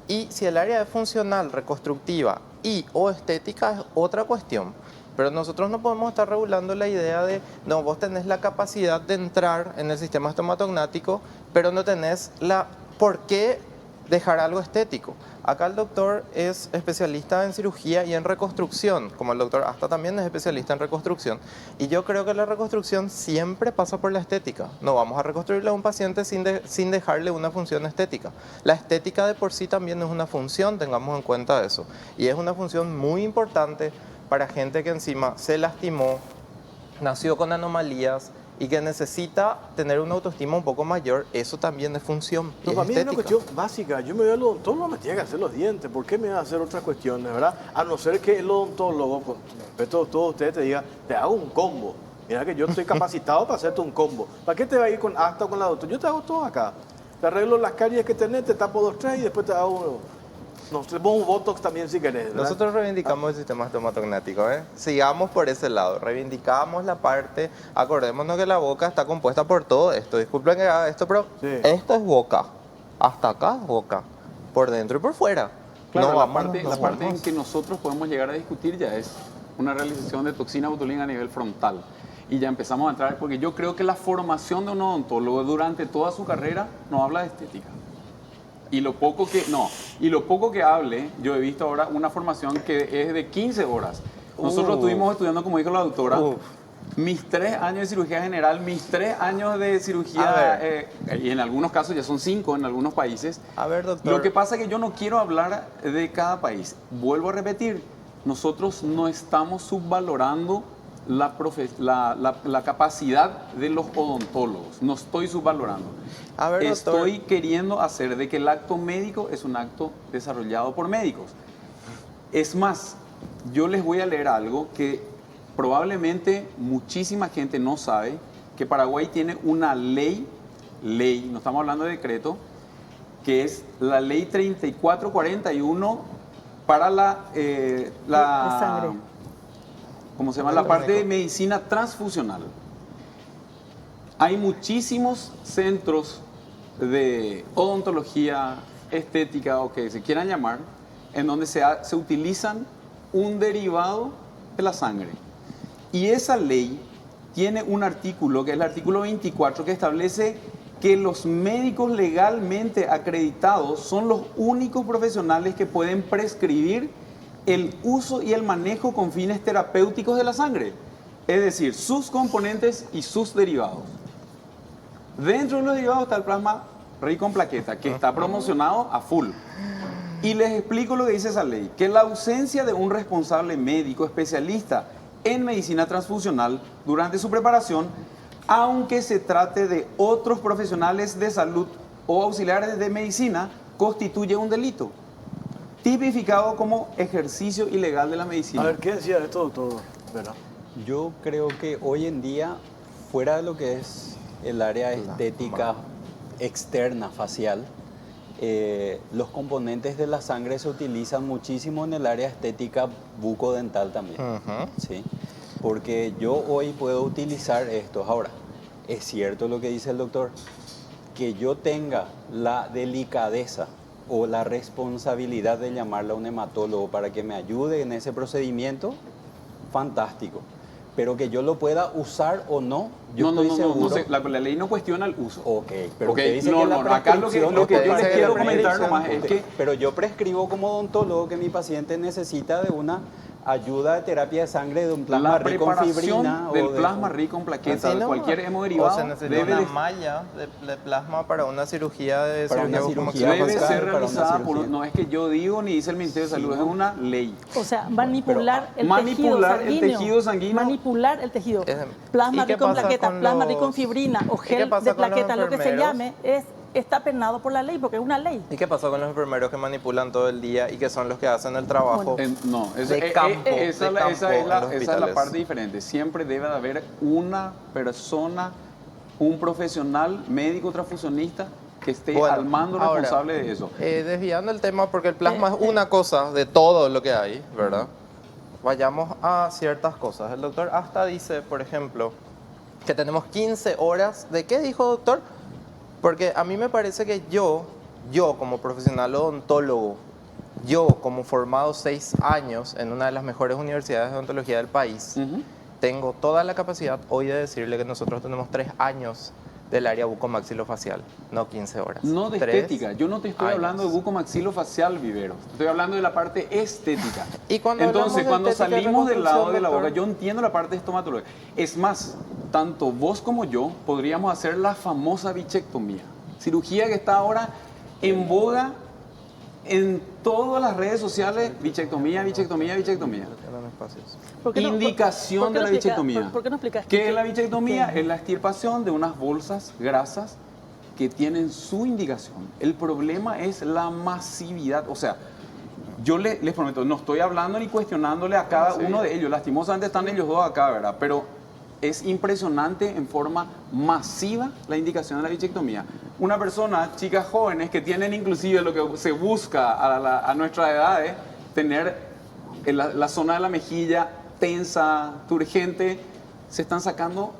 y si el área es funcional, reconstructiva y o estética es otra cuestión. Pero nosotros no podemos estar regulando la idea de, no, vos tenés la capacidad de entrar en el sistema estomatognático, pero no tenés la por qué dejar algo estético. Acá el doctor es especialista en cirugía y en reconstrucción, como el doctor Asta también es especialista en reconstrucción. Y yo creo que la reconstrucción siempre pasa por la estética. No vamos a reconstruirle a un paciente sin dejarle una función estética. La estética de por sí también es una función, tengamos en cuenta eso. Y es una función muy importante para gente que encima se lastimó, nació con anomalías, y que necesita tener una autoestima un poco mayor, eso también es función. No, es para mí es una estética. cuestión básica. Yo me voy al odontólogo, me tiene que hacer los dientes. ¿Por qué me va a hacer otras cuestiones, verdad? A no ser que el odontólogo, con respeto a todos ustedes, te diga, te hago un combo. Mira que yo estoy capacitado para hacerte un combo. ¿Para qué te va a ir con Asta o con la doctora? Yo te hago todo acá. Te arreglo las caries que tenés, te tapo 2, 3 y después te hago uno. Nos pongo un Botox también si querés, ¿verdad? Nosotros reivindicamos el sistema estomatognático, ¿eh? Sigamos por ese lado, reivindicamos la parte, acordémonos que la boca está compuesta por todo esto, disculpen que haga esto, pero Sí. esto es boca, hasta acá es boca, por dentro y por fuera. Claro, No la vamos- parte, no la parte en vamos. que nosotros podemos llegar a discutir ya es una realización de toxina botulín a nivel frontal. Y ya empezamos a entrar, porque yo creo que la formación de un odontólogo durante toda su carrera no habla de estética. Y lo poco que hable, yo he visto ahora una formación que es de 15 horas. Nosotros estuvimos estudiando, como dijo la doctora, mis 3 años de cirugía general, mis 3 años de A cirugía, ver. y en algunos casos ya son 5 en algunos países. A ver, doctor. Lo que pasa es que yo no quiero hablar de cada país. Vuelvo a repetir, nosotros no estamos subvalorando la capacidad de los odontólogos. No estoy subvalorando. A ver, doctor. Estoy queriendo hacer de que el acto médico es un acto desarrollado por médicos. Es más, yo les voy a leer algo que probablemente muchísima gente no sabe, que Paraguay tiene una ley, no estamos hablando de decreto, que es la ley 3441 para De sangre. ¿cómo se llama? La parte de medicina transfusional. Hay muchísimos centros de odontología, estética o que se quieran llamar, en donde se utilizan un derivado de la sangre. Y esa ley tiene un artículo, que es el artículo 24, que establece que los médicos legalmente acreditados son los únicos profesionales que pueden prescribir el uso y el manejo con fines terapéuticos de la sangre, es decir, sus componentes y sus derivados. Dentro de los derivados está el plasma rico en plaqueta, que está promocionado a full. Y les explico lo que dice esa ley, que la ausencia de un responsable médico especialista en medicina transfusional durante su preparación, aunque se trate de otros profesionales de salud o auxiliares de medicina, constituye un delito, tipificado como ejercicio ilegal de la medicina. A ver, ¿qué decía esto, doctor Vera? Yo creo que hoy en día, fuera de lo que es el área estética externa, facial, los componentes de la sangre se utilizan muchísimo en el área estética bucodental también. ¿Sí? Porque yo hoy puedo utilizar esto. Ahora, es cierto lo que dice el doctor, que yo tenga la delicadeza o la responsabilidad de llamarle a un hematólogo para que me ayude en ese procedimiento, fantástico. Pero que yo lo pueda usar o no, yo estoy seguro. La ley no cuestiona el uso. Ok, pero Okay, dice no, que la acá lo que yo les quiero comentar nomás es que... Pero yo prescribo como odontólogo que mi paciente necesita de una ayuda de terapia de sangre de un plasma rico en fibrina. Del plasma rico en plaquetas, de cualquier hemoderivado. O se necesita una malla de plasma para una cirugía de cirugía debe ser realizada por... No es que yo digo ni dice el Ministerio de Salud, es una ley. O sea, manipular el tejido sanguíneo. Manipular el tejido. Plasma rico en plaquetas, plasma rico en fibrina o gel de plaquetas, lo que se llame, está penado por la ley, porque es una ley. ¿Y qué pasa con los enfermeros que manipulan todo el día y que son los que hacen el trabajo de campo? Esa es la parte diferente. Siempre debe de haber una persona, un profesional médico transfusionista que esté al mando responsable de eso. Desviando el tema, porque el plasma es una cosa de todo lo que hay, ¿verdad? Vayamos a ciertas cosas. El doctor hasta dice, por ejemplo, que tenemos 15 horas. ¿De qué dijo, doctor? Porque a mí me parece que yo como profesional odontólogo, yo como formado 6 años en una de las mejores universidades de odontología del país, tengo toda la capacidad hoy de decirle que nosotros tenemos 3 años del área bucomaxilofacial, no 15 horas. No de estética, yo no te estoy hablando de bucomaxilofacial, Vivero, estoy hablando de la parte estética. Y entonces, cuando salimos del lado de la boca, yo entiendo la parte de estomatología. Es más, tanto vos como yo podríamos hacer la famosa bichectomía, cirugía que está ahora en boga en todas las redes sociales, bichectomía. Indicación de la bichectomía. ¿Por qué no explicas? ¿Qué es la bichectomía? Es la extirpación de unas bolsas grasas que tienen su indicación. El problema es la masividad. O sea, yo les prometo, no estoy hablando ni cuestionándole a cada uno de ellos. Lastimosamente están ellos dos acá, ¿verdad? Pero es impresionante en forma masiva la indicación de la bichectomía. Una persona, chicas jóvenes que tienen inclusive lo que se busca a nuestra edad, tener la zona de la mejilla tensa, turgente, se están sacando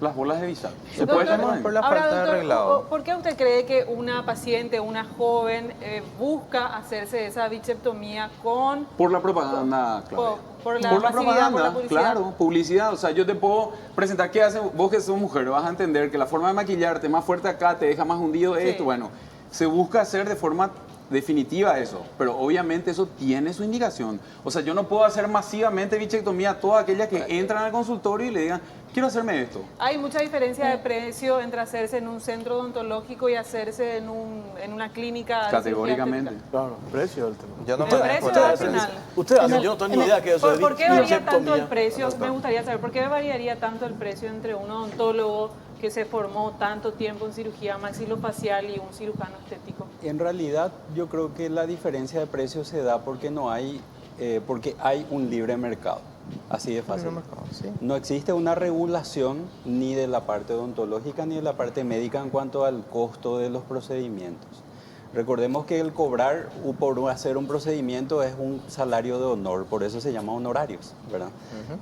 las bolas de bisagro. ¿Se puede llamar por la falta de arreglado? ¿Por qué usted cree que una paciente, una joven, busca hacerse esa bichectomía con... Por la propaganda, claro. Por la propaganda, por la publicidad. Claro, publicidad. O sea, yo te puedo presentar qué hace, vos que sos mujer, vas a entender que la forma de maquillarte más fuerte acá te deja más hundido esto. Bueno, se busca hacer de forma definitiva eso, pero obviamente eso tiene su indicación. O sea, yo no puedo hacer masivamente bichectomía a todas aquellas que entran al consultorio y le digan, quiero hacerme esto. Hay mucha diferencia de precio entre hacerse en un centro odontológico y hacerse en una clínica. Categóricamente. Claro, precio del tema. Yo no el precio al final. Ustedes, yo no tengo ni idea que eso es. ¿Por qué varía tanto el precio? Me gustaría saber, ¿por qué variaría tanto el precio entre un odontólogo que se formó tanto tiempo en cirugía maxilofacial y un cirujano estético? En realidad, yo creo que la diferencia de precio se da porque porque hay un libre mercado. Así de fácil. No existe una regulación ni de la parte odontológica ni de la parte médica en cuanto al costo de los procedimientos. Recordemos que el cobrar por hacer un procedimiento es un salario de honor, por eso se llama honorarios, ¿verdad?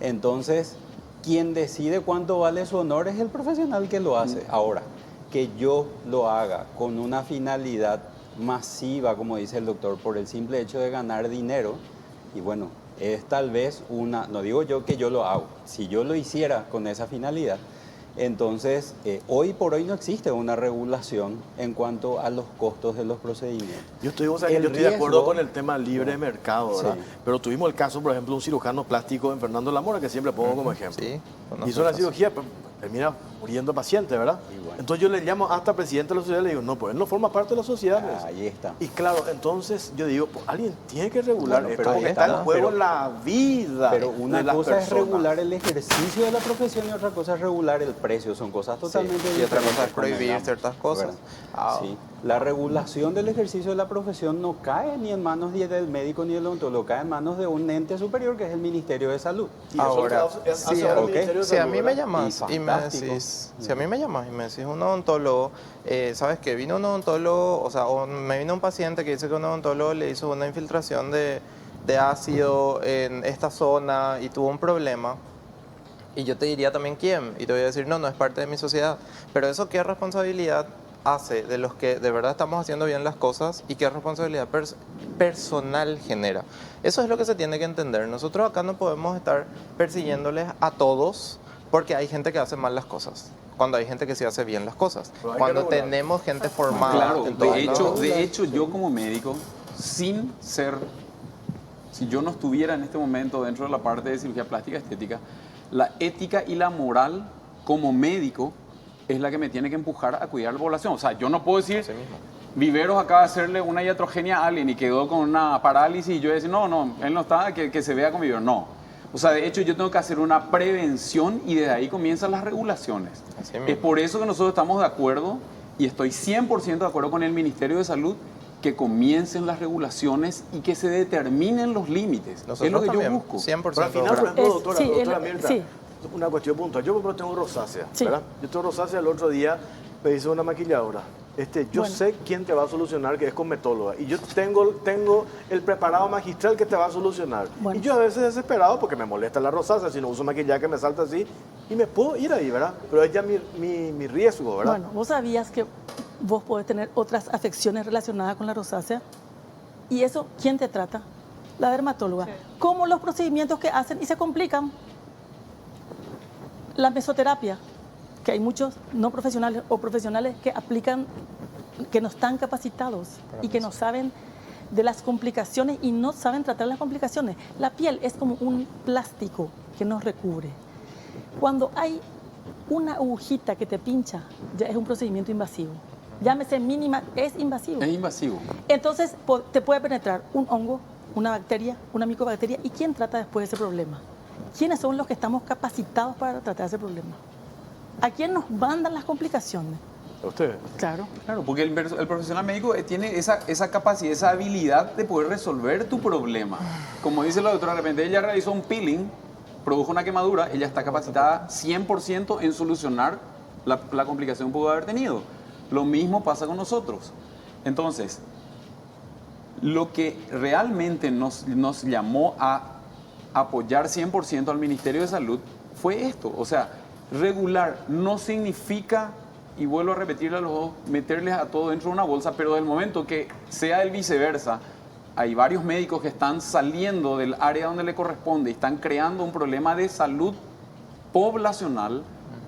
Entonces, quien decide cuánto vale su honor es el profesional que lo hace. Ahora, que yo lo haga con una finalidad masiva, como dice el doctor, por el simple hecho de ganar dinero, y bueno, es tal vez no digo yo que yo lo hago, si yo lo hiciera con esa finalidad, entonces hoy por hoy no existe una regulación en cuanto a los costos de los procedimientos. Yo estoy de acuerdo con el tema libre de mercado, ¿verdad? Pero tuvimos el caso, por ejemplo, de un cirujano plástico en Fernando Lamora, que siempre pongo como ejemplo. Hizo la cirugía, termina muriendo paciente, ¿verdad? Entonces yo le llamo hasta presidente de la sociedad y le digo, no, pues él no forma parte de la sociedad. Pues. Ahí está. Y claro, entonces yo digo, pues, alguien tiene que regular esto, porque está en juego la vida. Pero una de las cosa personas. es regular el ejercicio de la profesión y otra cosa es regular el precio, son cosas totalmente diferentes. Y otra cosa es prohibir ciertas cosas. Sí. La regulación del ejercicio de la profesión no cae ni en manos ni del médico ni del odontólogo, cae en manos de un ente superior que es el Ministerio de Salud. Y ahora, si a mí me llamas y me decís, decís, si a mí me llamas y me decís un odontólogo, ¿sabes qué? Vino un odontólogo, o sea, o me vino un paciente que dice que un odontólogo le hizo una infiltración de ácido en esta zona y tuvo un problema. Y yo te diría también quién, y te voy a decir, no, no es parte de mi sociedad. Pero eso, ¿qué responsabilidad hace de los que de verdad estamos haciendo bien las cosas y qué responsabilidad personal genera? Eso es lo que se tiene que entender. Nosotros acá no podemos estar persiguiéndoles a todos porque hay gente que hace mal las cosas, cuando hay gente que sí hace bien las cosas, cuando tenemos gente formada. Claro, en todos lados. de hecho, yo como médico, si yo no estuviera en este momento dentro de la parte de cirugía plástica estética, la ética y la moral como médico es la que me tiene que empujar a cuidar la población. O sea, yo no puedo decir, Viveros acaba de hacerle una iatrogenia a alguien y quedó con una parálisis y yo voy a decir, no, él no está, que se vea con Viveros. No. O sea, de hecho yo tengo que hacer una prevención y desde ahí comienzan las regulaciones. Es por eso que nosotros estamos de acuerdo y estoy 100% de acuerdo con el Ministerio de Salud que comiencen las regulaciones y que se determinen los límites. Nosotros es lo que también, yo busco. 100%. Pero al final, por ejemplo, doctora Mirta, sí. una cuestión puntual. Yo, por ejemplo, tengo rosácea, Sí. ¿verdad? Yo tengo rosácea, el otro día me hizo una maquilladora. Yo Bueno. sé quién te va a solucionar, que es cosmetóloga. Y yo tengo el preparado magistral que te va a solucionar. Bueno. Y yo a veces desesperado porque me molesta la rosácea, si no uso maquillaje me salta así. Y me puedo ir ahí, ¿verdad? Pero es ya mi riesgo, ¿verdad? Bueno, vos sabías que vos podés tener otras afecciones relacionadas con la rosácea. ¿Y eso quién te trata? La dermatóloga. Sí. ¿Cómo los procedimientos que hacen y se complican? La mesoterapia, que hay muchos no profesionales o profesionales que aplican, que no están capacitados y que no saben de las complicaciones y no saben tratar las complicaciones. La piel es como un plástico que nos recubre. Cuando hay una agujita que te pincha, ya es un procedimiento invasivo. Llámese mínima, es invasivo. Es invasivo. Entonces te puede penetrar un hongo, una bacteria, una micobacteria. ¿Y quién trata después ese problema? ¿Quiénes son los que estamos capacitados para tratar ese problema? ¿A quién nos mandan las complicaciones? ¿A ustedes? Claro. Claro, porque el profesional médico tiene esa capacidad, esa habilidad de poder resolver tu problema. Como dice la doctora, de repente ella realizó un peeling, produjo una quemadura, ella está capacitada 100% en solucionar la complicación que pudo haber tenido. Lo mismo pasa con nosotros. Entonces, lo que realmente nos llamó a apoyar 100% al Ministerio de Salud fue esto. O sea, regular no significa, y vuelvo a repetirle a los dos, meterles a todo dentro de una bolsa, pero del momento que sea el viceversa, hay varios médicos que están saliendo del área donde le corresponde y están creando un problema de salud poblacional,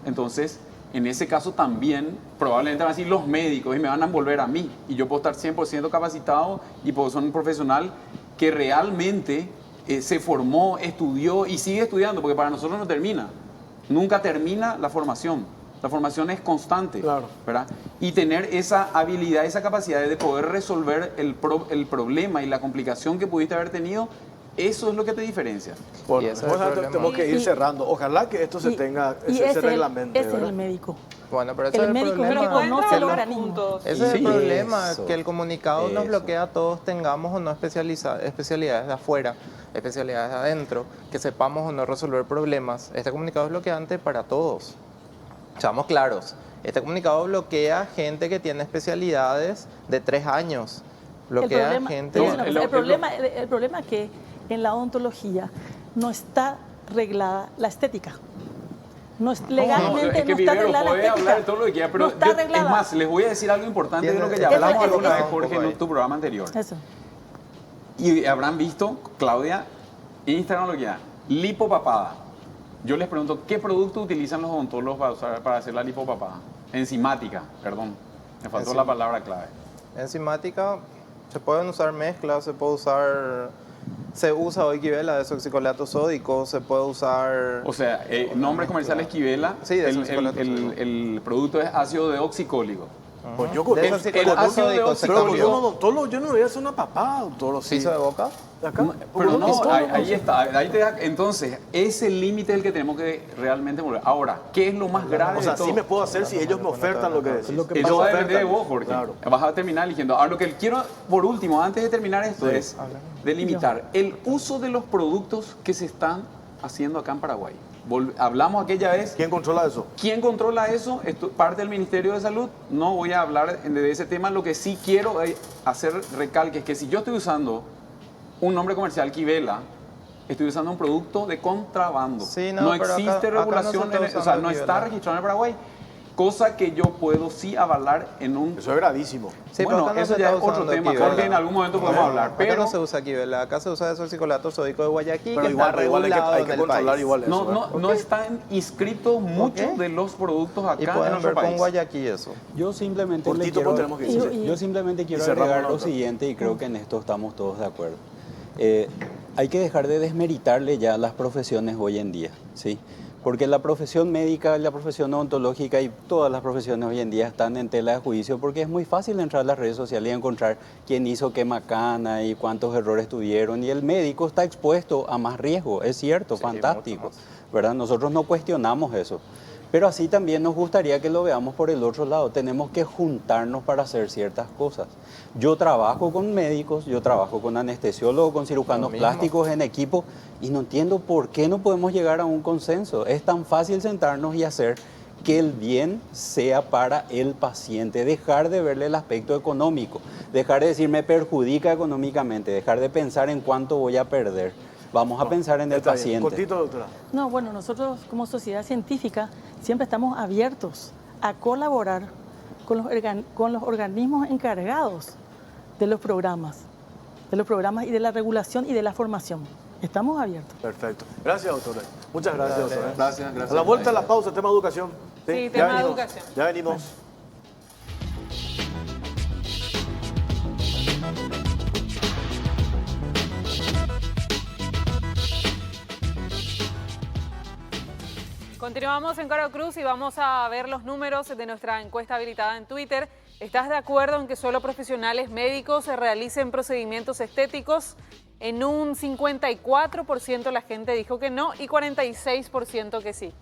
entonces en ese caso también probablemente van a decir los médicos y me van a envolver a mí y yo puedo estar 100% capacitado y puedo ser un profesional que realmente se formó, estudió y sigue estudiando, porque para nosotros no termina, nunca termina la formación es constante, Claro. ¿verdad? Y tener esa habilidad, esa capacidad de poder resolver el problema y la complicación que pudiste haber tenido, eso es lo que te diferencia. Bueno, Y ese es el problema. tenemos que ir Y- cerrando. Ojalá que esto se tenga, se reglamente. Ese es ¿verdad? el médico. Bueno, pero ese es El el médico es el problema. que conoce Pueden los trabajar organismos. juntos. Ese es el Sí, problema, eso, que el comunicado nos eso. bloquea a todos, tengamos o no especialidades de afuera, especialidades de adentro, que sepamos o no resolver problemas. Este comunicado es bloqueante para todos. Seamos claros, este comunicado bloquea gente que tiene especialidades de 3 años. Bloquea gente... te voy a decir una cosa, el problema es que en la odontología no está reglada la estética. Legalmente es que no está Vivero arreglada la puede estética. hablar de todo lo que quiera, pero no está arreglada. es más, les voy a decir algo importante de lo que ya Tiene- hablamos eso- alguna vez, eso- Jorge, eso- en tu programa anterior. Eso. Y habrán visto, Claudia, Instagram lo que ya, lipopapada. Yo les pregunto, ¿qué producto utilizan los odontólogos para hacer la lipopapada? Enzimática, perdón, me faltó la palabra clave. Enzimática, se pueden usar mezclas, se usa hoy Quivela, desoxicolato sódico, se puede usar... O sea, nombre comercial Esquivela, Sí, de desoxicolato el producto es ácido deoxicólico. Pues yo con Desoxicolato el ácido sódico se pero cambió. yo no, odontólogo, yo no voy a hacer una papada, doctor. Sí. ¿Piso de boca? Acá. Pero no, Odontólogo, ahí está. Entonces, ese límite es el que tenemos que realmente volver. Ahora, ¿qué es lo más grave O sea, de todo? sí me puedo hacer si ellos me ofertan lo que decís. Eso va a depender de vos, Jorge. Claro. Vas a terminar eligiendo. Ahora, lo que quiero, por último, antes de terminar esto, es delimitar el uso de los productos que se están haciendo acá en Paraguay. Hablamos aquella vez. ¿Quién controla eso? ¿Quién controla eso? Esto, parte del Ministerio de Salud. No voy a hablar de ese tema. Lo que sí quiero hacer recalque es que si yo estoy usando un nombre comercial Quivela, estoy usando un producto de contrabando. Sí, no pero existe acá regulación, no se está o sea, usando no está Quivela. registrado en el Paraguay. Cosa que yo puedo sí avalar en un... Eso es gravísimo. Sí, bueno, pero acá no eso se ya está es otro usando tema, Quivela. porque en algún momento podemos hablar. Acá Pero no se usa Quivela, acá se usa el cicolato sódico de Guayaquil, Pero que igual, está igual regulado hay en que el controlar país. igual eso. no están inscritos muchos de los productos acá Y en pueden nuestro ver con país. Guayaquil eso. Yo simplemente, Cortito, pues tenemos que decir. yo simplemente quiero Y cerramos agregar la lo nota. siguiente y creo que en esto estamos todos de acuerdo. Hay que dejar de desmeritarle ya las profesiones hoy en día, ¿sí? Porque la profesión médica, la profesión odontológica y todas las profesiones hoy en día están en tela de juicio porque es muy fácil entrar a las redes sociales y encontrar quién hizo qué macana y cuántos errores tuvieron y el médico está expuesto a más riesgo, es cierto, Sí, fantástico, mucho más. ¿verdad? Nosotros no cuestionamos eso. Pero así también nos gustaría que lo veamos por el otro lado. Tenemos que juntarnos para hacer ciertas cosas. Yo trabajo con médicos, yo trabajo con anestesiólogos, con cirujanos Lo mismo. plásticos en equipo y no entiendo por qué no podemos llegar a un consenso. Es tan fácil sentarnos y hacer que el bien sea para el paciente, dejar de verle el aspecto económico, dejar de decir me perjudica económicamente, dejar de pensar en cuánto voy a perder. Vamos a pensar en el Está bien. paciente. Cortito, doctora. No, bueno, nosotros como sociedad científica siempre estamos abiertos a colaborar con los organismos encargados de los programas y de la regulación y de la formación. Estamos abiertos. Perfecto. Gracias, doctora. Muchas gracias, doctora. Gracias. A la vuelta a la pausa, tema educación. Sí, ya tema venimos. educación. Ya venimos. Continuamos en Caro Cruz y vamos a ver los números de nuestra encuesta habilitada en Twitter. ¿Estás de acuerdo en que solo profesionales médicos se realicen procedimientos estéticos? En un 54% la gente dijo que no y 46% que sí.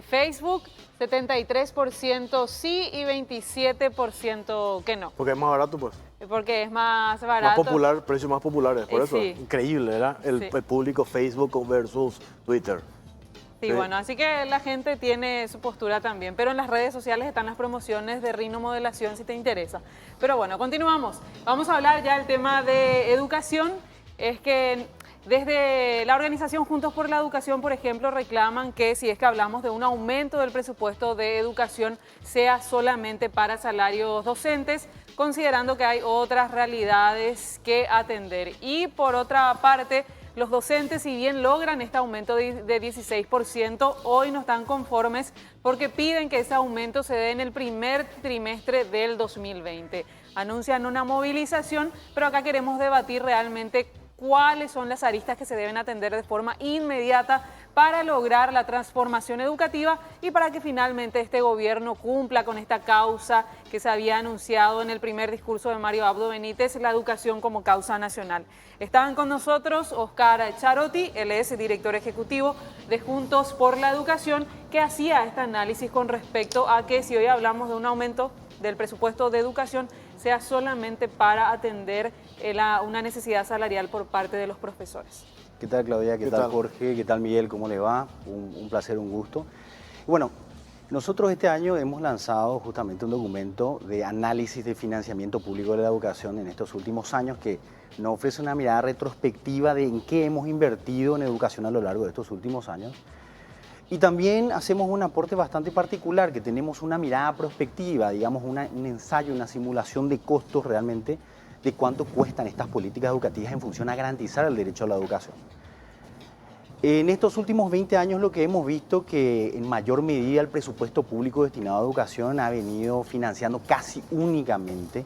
Facebook, 73% sí y 27% que no. Porque es más barato, pues. Porque es más barato. Más popular, precios más populares. Por eso, sí. increíble, ¿verdad? El Sí. público Facebook versus Twitter. Sí, bueno, así que la gente tiene su postura también, pero en las redes sociales están las promociones de Rino Modelación si te interesa. Pero bueno, continuamos. Vamos a hablar ya del tema de educación. Es que desde la organización Juntos por la Educación, por ejemplo, reclaman que si es que hablamos de un aumento del presupuesto de educación, sea solamente para salarios docentes, considerando que hay otras realidades que atender. Y por otra parte, los docentes, si bien logran este aumento de 16%, hoy no están conformes porque piden que ese aumento se dé en el primer trimestre del 2020. Anuncian una movilización, pero acá queremos debatir realmente cuáles son las aristas que se deben atender de forma inmediata para lograr la transformación educativa y para que finalmente este gobierno cumpla con esta causa que se había anunciado en el primer discurso de Mario Abdo Benítez, la educación como causa nacional. Estaban con nosotros Oscar Charotti, él es director ejecutivo de Juntos por la Educación, que hacía este análisis con respecto a que si hoy hablamos de un aumento del presupuesto de educación, sea solamente para atender una necesidad salarial por parte de los profesores. ¿Qué tal, Claudia? ¿Qué tal, Jorge? ¿Qué tal, Miguel? ¿Cómo le va? Un placer, un gusto. Bueno, nosotros este año hemos lanzado justamente un documento de análisis de financiamiento público de la educación en estos últimos años que nos ofrece una mirada retrospectiva de en qué hemos invertido en educación a lo largo de estos últimos años. Y también hacemos un aporte bastante particular, que tenemos una mirada prospectiva, digamos un ensayo, una simulación de costos realmente de cuánto cuestan estas políticas educativas en función a garantizar el derecho a la educación. En estos últimos 20 años lo que hemos visto que en mayor medida el presupuesto público destinado a educación ha venido financiando casi únicamente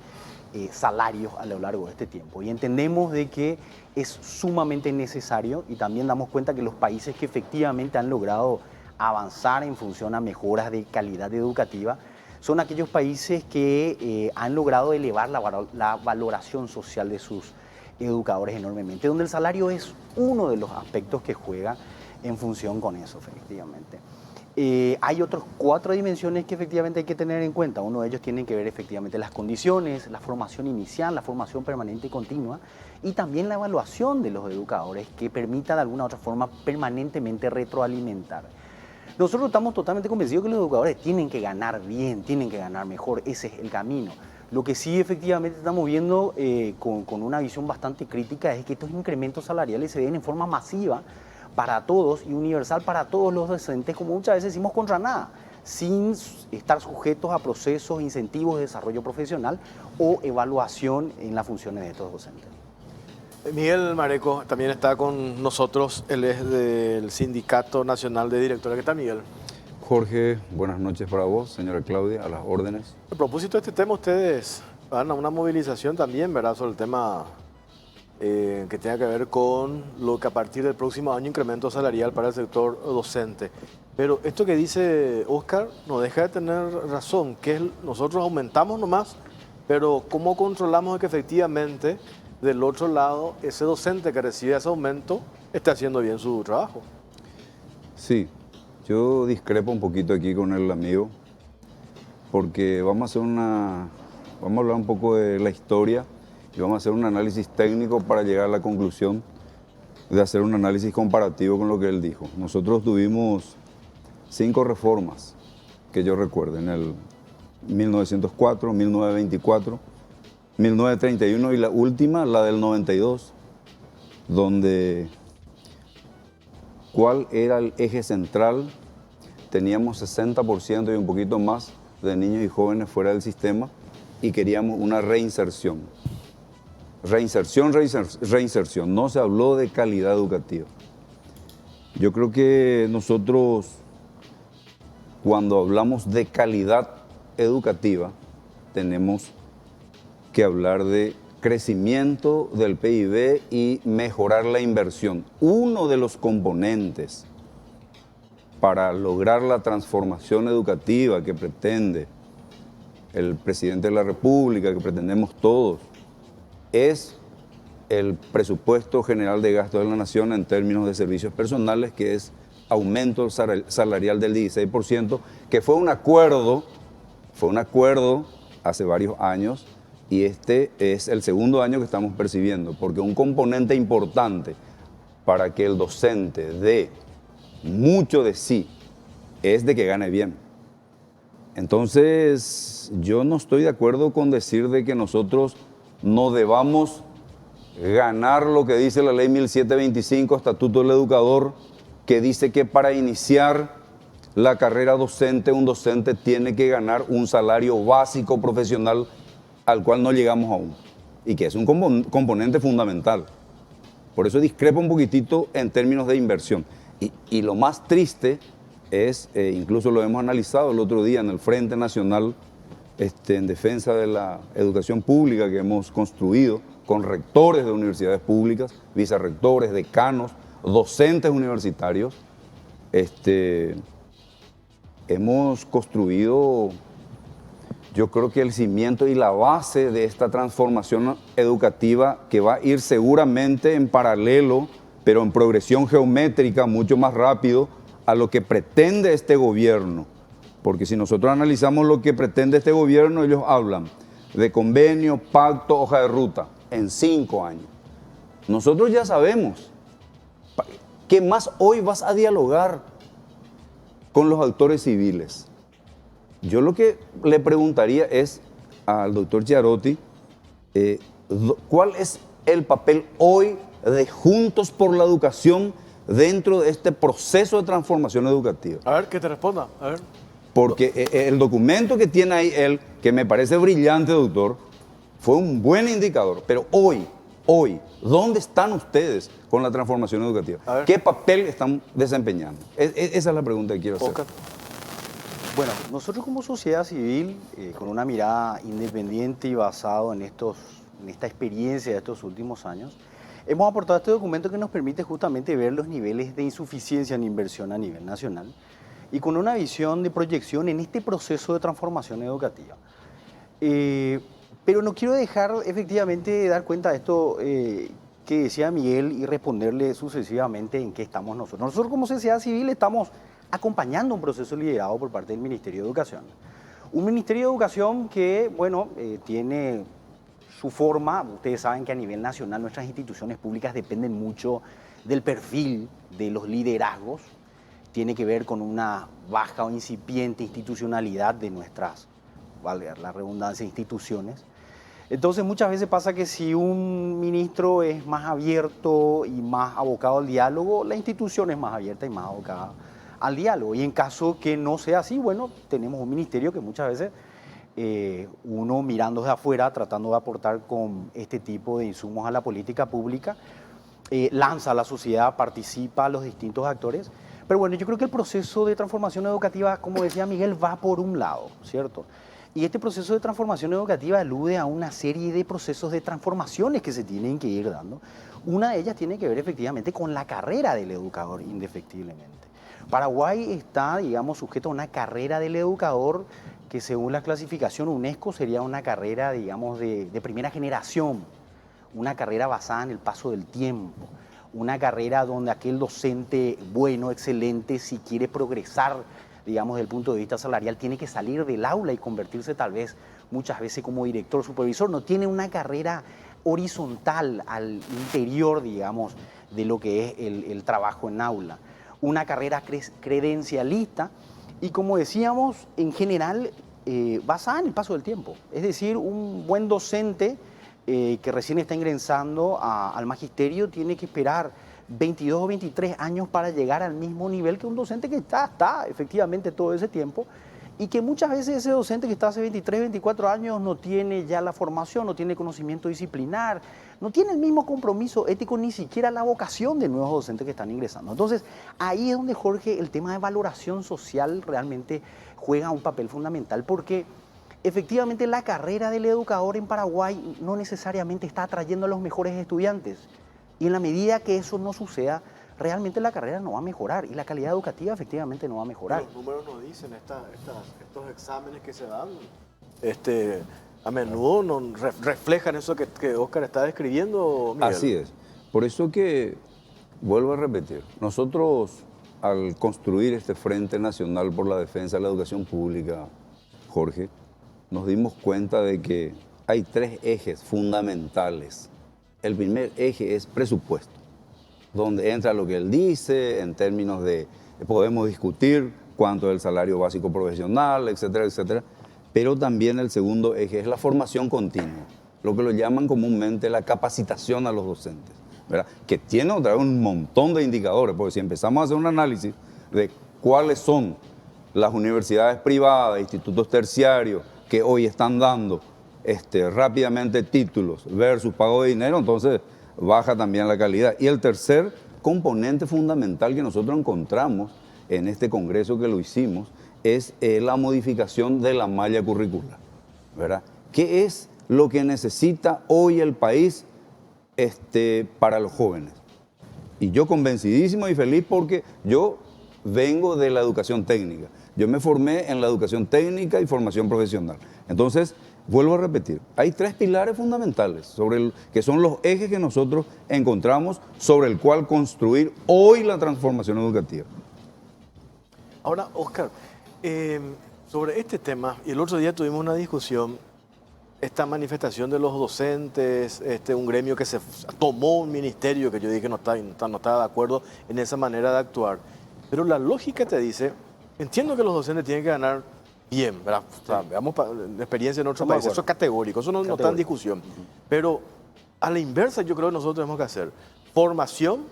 salarios a lo largo de este tiempo. Y entendemos de que es sumamente necesario y también damos cuenta que los países que efectivamente han logrado avanzar en función a mejoras de calidad educativa son aquellos países que han logrado elevar la valoración social de sus educadores enormemente, donde el salario es uno de los aspectos que juega en función con eso, efectivamente. Hay otros 4 dimensiones que efectivamente hay que tener en cuenta. Uno de ellos tiene que ver efectivamente las condiciones, la formación inicial, la formación permanente y continua, y también la evaluación de los educadores que permita de alguna u otra forma permanentemente retroalimentar. Nosotros estamos totalmente convencidos que los educadores tienen que ganar bien, tienen que ganar mejor, ese es el camino. Lo que sí efectivamente estamos viendo con una visión bastante crítica es que estos incrementos salariales se den en forma masiva para todos y universal para todos los docentes, como muchas veces decimos, contra nada, sin estar sujetos a procesos, incentivos de desarrollo profesional o evaluación en las funciones de estos docentes. Miguel Mareco también está con nosotros, él es del Sindicato Nacional de Directores. ¿Qué tal, Miguel? Jorge, buenas noches para vos, señora Claudia, a las órdenes. A propósito de este tema, ustedes van a una movilización también, ¿verdad?, sobre el tema que tenga que ver con lo que a partir del próximo año incremento salarial para el sector docente. Pero esto que dice Oscar no deja de tener razón, que es, nosotros aumentamos nomás, pero ¿cómo controlamos de que efectivamente del otro lado ese docente que recibe ese aumento esté haciendo bien su trabajo? Sí, yo discrepo un poquito aquí con el amigo, porque vamos a hablar un poco de la historia y vamos a hacer un análisis técnico para llegar a la conclusión de hacer un análisis comparativo con lo que él dijo. Nosotros tuvimos 5 reformas que yo recuerdo, en el 1904, 1924, 1931 y la última, la del 92, donde ¿cuál era el eje central? Teníamos 60% y un poquito más de niños y jóvenes fuera del sistema y queríamos una reinserción. Reinserción. No se habló de calidad educativa. Yo creo que nosotros, cuando hablamos de calidad educativa, tenemos que hablar de crecimiento del PIB y mejorar la inversión. Uno de los componentes para lograr la transformación educativa que pretende el presidente de la República, que pretendemos todos, es el presupuesto general de gastos de la Nación en términos de servicios personales, que es aumento salarial del 16%, que fue un acuerdo hace varios años, y este es el segundo año que estamos percibiendo, porque un componente importante para que el docente dé mucho de sí es de que gane bien. Entonces, yo no estoy de acuerdo con decir de que nosotros no debamos ganar lo que dice la ley 1725, Estatuto del Educador, que dice que para iniciar la carrera docente, un docente tiene que ganar un salario básico profesional al cual no llegamos aún, y que es un componente fundamental. Por eso discrepo un poquitito en términos de inversión. Y lo más triste es, incluso lo hemos analizado el otro día en el Frente Nacional en defensa de la educación pública que hemos construido con rectores de universidades públicas, vicerrectores, decanos, docentes universitarios. Hemos construido, yo creo que el cimiento y la base de esta transformación educativa que va a ir seguramente en paralelo, pero en progresión geométrica mucho más rápido a lo que pretende este gobierno. Porque si nosotros analizamos lo que pretende este gobierno, ellos hablan de convenio, pacto, hoja de ruta, en 5 años. Nosotros ya sabemos. ¿Qué más hoy vas a dialogar con los actores civiles? Yo lo que le preguntaría es al doctor Chiarotti, ¿cuál es el papel hoy de Juntos por la Educación dentro de este proceso de transformación educativa? A ver, que te responda. A ver. Porque el documento que tiene ahí él, que me parece brillante, doctor, fue un buen indicador. Pero hoy, ¿dónde están ustedes con la transformación educativa? ¿Qué papel están desempeñando? Esa es la pregunta que quiero hacer. Oscar. Bueno, nosotros como sociedad civil, con una mirada independiente y basado en esta experiencia de estos últimos años, hemos aportado este documento que nos permite justamente ver los niveles de insuficiencia en inversión a nivel nacional y con una visión de proyección en este proceso de transformación educativa. Pero no quiero dejar efectivamente de dar cuenta de esto que decía Miguel y responderle sucesivamente en qué estamos nosotros. Nosotros como sociedad civil estamos acompañando un proceso liderado por parte del Ministerio de Educación. Un Ministerio de Educación que, bueno, tiene su forma. Ustedes saben que a nivel nacional nuestras instituciones públicas dependen mucho del perfil de los liderazgos. Tiene que ver con una baja o incipiente institucionalidad de nuestras, valga la redundancia, instituciones. Entonces muchas veces pasa que si un ministro es más abierto y más abocado al diálogo, la institución es más abierta y más abocada al diálogo. Y en caso que no sea así, bueno, tenemos un ministerio que muchas veces uno mirando desde afuera, tratando de aportar con este tipo de insumos a la política pública, lanza a la sociedad, participa a los distintos actores. Pero bueno, yo creo que el proceso de transformación educativa, como decía Miguel, va por un lado, ¿cierto? Y este proceso de transformación educativa alude a una serie de procesos de transformaciones que se tienen que ir dando. Una de ellas tiene que ver efectivamente con la carrera del educador, indefectiblemente. Paraguay está, digamos, sujeto a una carrera del educador que según la clasificación UNESCO sería una carrera, digamos, de primera generación, una carrera basada en el paso del tiempo, una carrera donde aquel docente bueno, excelente, si quiere progresar, digamos, desde el punto de vista salarial, tiene que salir del aula y convertirse tal vez muchas veces como director, supervisor. No tiene una carrera horizontal al interior, digamos, de lo que es el trabajo en aula. Una carrera credencialista y, como decíamos, en general basada en el paso del tiempo. Es decir, un buen docente que recién está ingresando al magisterio tiene que esperar 22 o 23 años para llegar al mismo nivel que un docente que está efectivamente todo ese tiempo y que muchas veces ese docente que está hace 23, 24 años no tiene ya la formación, no tiene conocimiento disciplinar, no tiene el mismo compromiso ético, ni siquiera la vocación de nuevos docentes que están ingresando. Entonces, ahí es donde, Jorge, el tema de valoración social realmente juega un papel fundamental porque efectivamente la carrera del educador en Paraguay no necesariamente está atrayendo a los mejores estudiantes. Y en la medida que eso no suceda, realmente la carrera no va a mejorar y la calidad educativa efectivamente no va a mejorar. Los números nos dicen, estos exámenes que se dan, a menudo no reflejan eso que Óscar está describiendo, Miguel. Así es. Por eso que, vuelvo a repetir, nosotros al construir este Frente Nacional por la Defensa de la Educación Pública, Jorge, nos dimos cuenta de que hay 3 ejes fundamentales. El primer eje es presupuesto, donde entra lo que él dice en términos de, podemos discutir cuánto es el salario básico profesional, etcétera, etcétera, pero también el segundo eje es la formación continua, lo que lo llaman comúnmente la capacitación a los docentes, ¿verdad? Que tiene otra vez un montón de indicadores, porque si empezamos a hacer un análisis de cuáles son las universidades privadas, institutos terciarios que hoy están dando rápidamente títulos versus pago de dinero, entonces baja también la calidad. Y el tercer componente fundamental que nosotros encontramos en este congreso que lo hicimos es la modificación de la malla curricular, ¿verdad? ¿Qué es lo que necesita hoy el país para los jóvenes? Y yo convencidísimo y feliz porque yo vengo de la educación técnica. Yo me formé en la educación técnica y formación profesional. Entonces, vuelvo a repetir, hay 3 pilares fundamentales que son los ejes que nosotros encontramos sobre el cual construir hoy la transformación educativa. Ahora, Óscar, sobre este tema, y el otro día tuvimos una discusión, esta manifestación de los docentes, un gremio que se tomó un ministerio que yo dije que no estaba de acuerdo en esa manera de actuar, pero la lógica te dice, entiendo que los docentes tienen que ganar bien, ¿verdad? O sea, veamos la experiencia en otros países, eso es categórico, eso no está en discusión. Pero a la inversa yo creo que nosotros tenemos que hacer formación,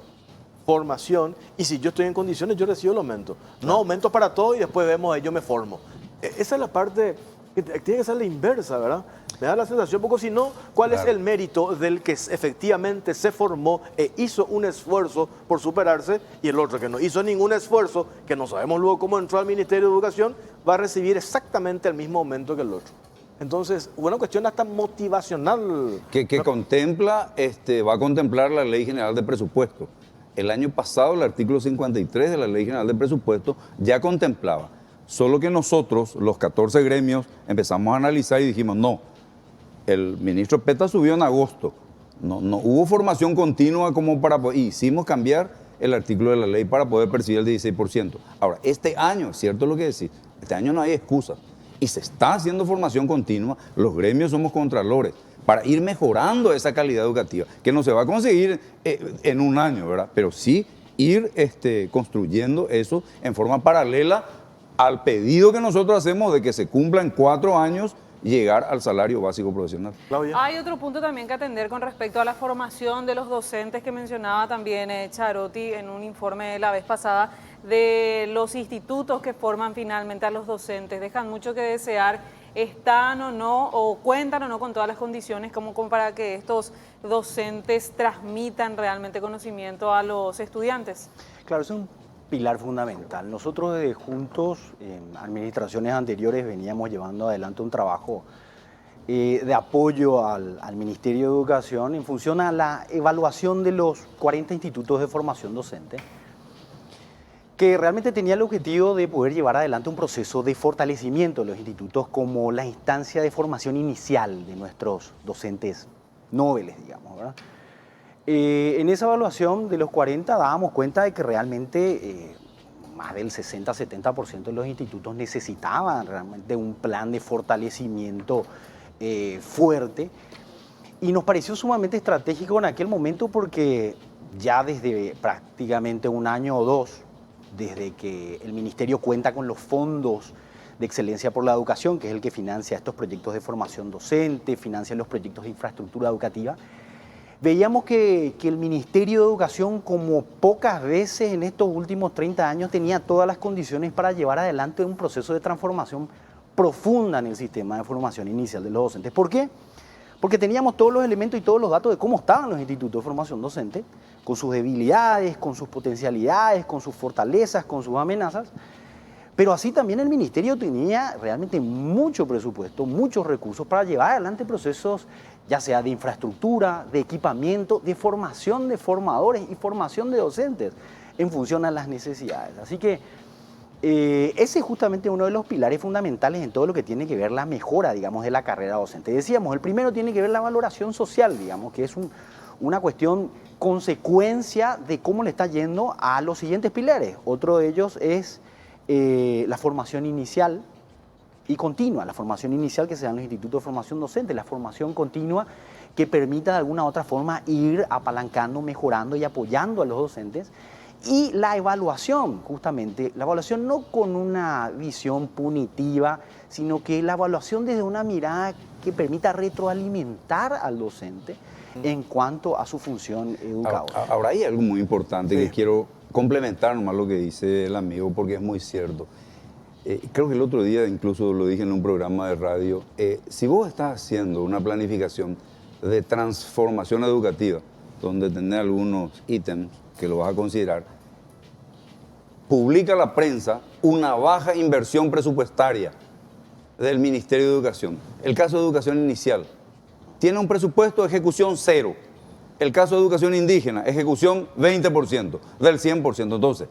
y si yo estoy en condiciones yo recibo el aumento. No aumento para todo y después vemos, yo me formo. Esa es la parte que tiene que ser la inversa, ¿verdad? Me da la sensación, porque si no, ¿cuál es el mérito del que efectivamente se formó e hizo un esfuerzo por superarse y el otro que no hizo ningún esfuerzo, que no sabemos luego cómo entró al Ministerio de Educación, va a recibir exactamente el mismo aumento que el otro? Entonces, una cuestión hasta motivacional. Que contempla, va a contemplar la Ley General de Presupuesto. El año pasado el artículo 53 de la Ley General de Presupuesto ya contemplaba. Solo que nosotros, los 14 gremios, empezamos a analizar y dijimos, no, el ministro Peta subió en agosto, no hubo formación continua como para... Y hicimos cambiar el artículo de la ley para poder percibir el 16%. Ahora, este año, cierto lo que decís, este año no hay excusa y se está haciendo formación continua, los gremios somos contralores, para ir mejorando esa calidad educativa, que no se va a conseguir en un año, ¿verdad? Pero sí ir construyendo eso en forma paralela al pedido que nosotros hacemos de que se cumpla en 4 años llegar al salario básico profesional. Claudia. Hay otro punto también que atender con respecto a la formación de los docentes que mencionaba también Charotti en un informe la vez pasada de los institutos que forman finalmente a los docentes. Dejan mucho que desear, están o no, o cuentan o no con todas las condiciones como para que estos docentes transmitan realmente conocimiento a los estudiantes. Claro, es un pilar fundamental. Nosotros desde Juntos, en administraciones anteriores, veníamos llevando adelante un trabajo de apoyo al Ministerio de Educación en función a la evaluación de los 40 institutos de formación docente, que realmente tenía el objetivo de poder llevar adelante un proceso de fortalecimiento de los institutos como la instancia de formación inicial de nuestros docentes nobles, digamos, ¿verdad? En esa evaluación de los 40 dábamos cuenta de que realmente más del 60-70% de los institutos necesitaban realmente un plan de fortalecimiento fuerte, y nos pareció sumamente estratégico en aquel momento porque ya desde prácticamente un año o dos, desde que el Ministerio cuenta con los fondos de excelencia por la educación, que es el que financia estos proyectos de formación docente, financia los proyectos de infraestructura educativa, veíamos que el Ministerio de Educación, como pocas veces en estos últimos 30 años, tenía todas las condiciones para llevar adelante un proceso de transformación profunda en el sistema de formación inicial de los docentes. ¿Por qué? Porque teníamos todos los elementos y todos los datos de cómo estaban los institutos de formación docente, con sus debilidades, con sus potencialidades, con sus fortalezas, con sus amenazas. Pero así también el Ministerio tenía realmente mucho presupuesto, muchos recursos para llevar adelante procesos, ya sea de infraestructura, de equipamiento, de formación de formadores y formación de docentes en función a las necesidades. Así que ese es justamente uno de los pilares fundamentales en todo lo que tiene que ver la mejora, digamos, de la carrera docente. Decíamos, el primero tiene que ver la valoración social, digamos, que es una cuestión consecuencia de cómo le está yendo a los siguientes pilares. Otro de ellos es la formación inicial y continua, la formación inicial que se da en los institutos de formación docente, la formación continua que permita de alguna u otra forma ir apalancando, mejorando y apoyando a los docentes, y la evaluación, justamente, la evaluación no con una visión punitiva, sino que la evaluación desde una mirada que permita retroalimentar al docente en cuanto a su función educadora. Ahora hay algo muy importante que quiero complementar nomás lo que dice el amigo, porque es muy cierto. Creo que el otro día incluso lo dije en un programa de radio, si vos estás haciendo una planificación de transformación educativa, donde tenés algunos ítems que lo vas a considerar, publica la prensa una baja inversión presupuestaria del Ministerio de Educación. El caso de educación inicial tiene un presupuesto de ejecución 0. El caso de educación indígena, ejecución 20% del 100%. Entonces,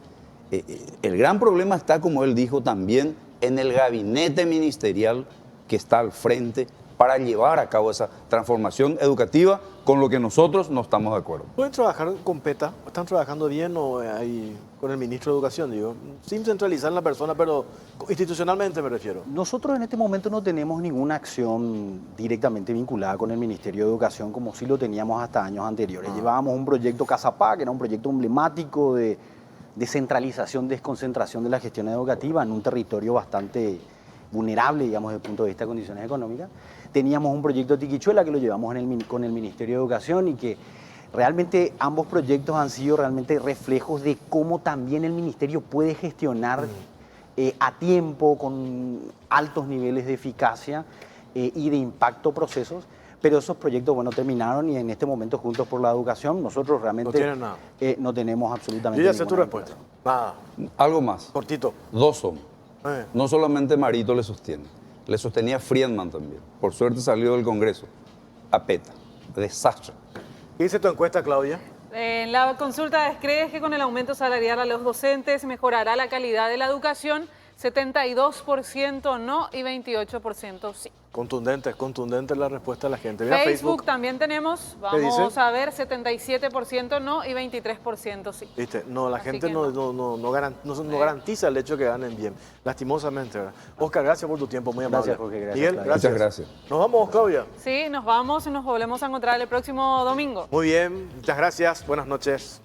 el gran problema está, como él dijo, también en el gabinete ministerial que está al frente para llevar a cabo esa transformación educativa con lo que nosotros no estamos de acuerdo. ¿Pueden trabajar con PETA? ¿Están trabajando bien o ahí con el ministro de Educación, digo? Sin centralizar en la persona, pero institucionalmente me refiero. Nosotros en este momento no tenemos ninguna acción directamente vinculada con el Ministerio de Educación como sí lo teníamos hasta años anteriores. Llevábamos un proyecto Casapá, que era un proyecto emblemático de descentralización, desconcentración de la gestión educativa en un territorio bastante vulnerable, digamos, desde el punto de vista de condiciones económicas. Teníamos un proyecto Tiquichuela que lo llevamos con el Ministerio de Educación y que realmente ambos proyectos han sido realmente reflejos de cómo también el Ministerio puede gestionar a tiempo, con altos niveles de eficacia y de impacto procesos. Pero esos proyectos, bueno, terminaron y en este momento Juntos por la Educación, nosotros realmente no tienen nada. No tenemos absolutamente Yo ya sé tu ninguna respuesta. Nada. Algo más. Cortito. Dos son. No solamente Marito le sostiene, le sostenía Friedman también. Por suerte salió del Congreso. A PETA. Desastre. ¿Qué dice tu encuesta, Claudia? En la consulta, ¿crees que con el aumento salarial a los docentes mejorará la calidad de la educación? 72% no y 28% sí. Contundente la respuesta de la gente. Mira, Facebook también tenemos, vamos a ver, 77% no y 23% sí. ¿Viste? No, la Así gente que no garantiza el hecho de que ganen bien, lastimosamente, ¿verdad? Oscar, gracias por tu tiempo, muy amable. Gracias, Jorge, gracias, Miguel, Claudia. gracias. Muchas gracias. Nos vamos, Claudia. Sí, nos vamos y nos volvemos a encontrar el próximo domingo. Muy bien, muchas gracias, buenas noches.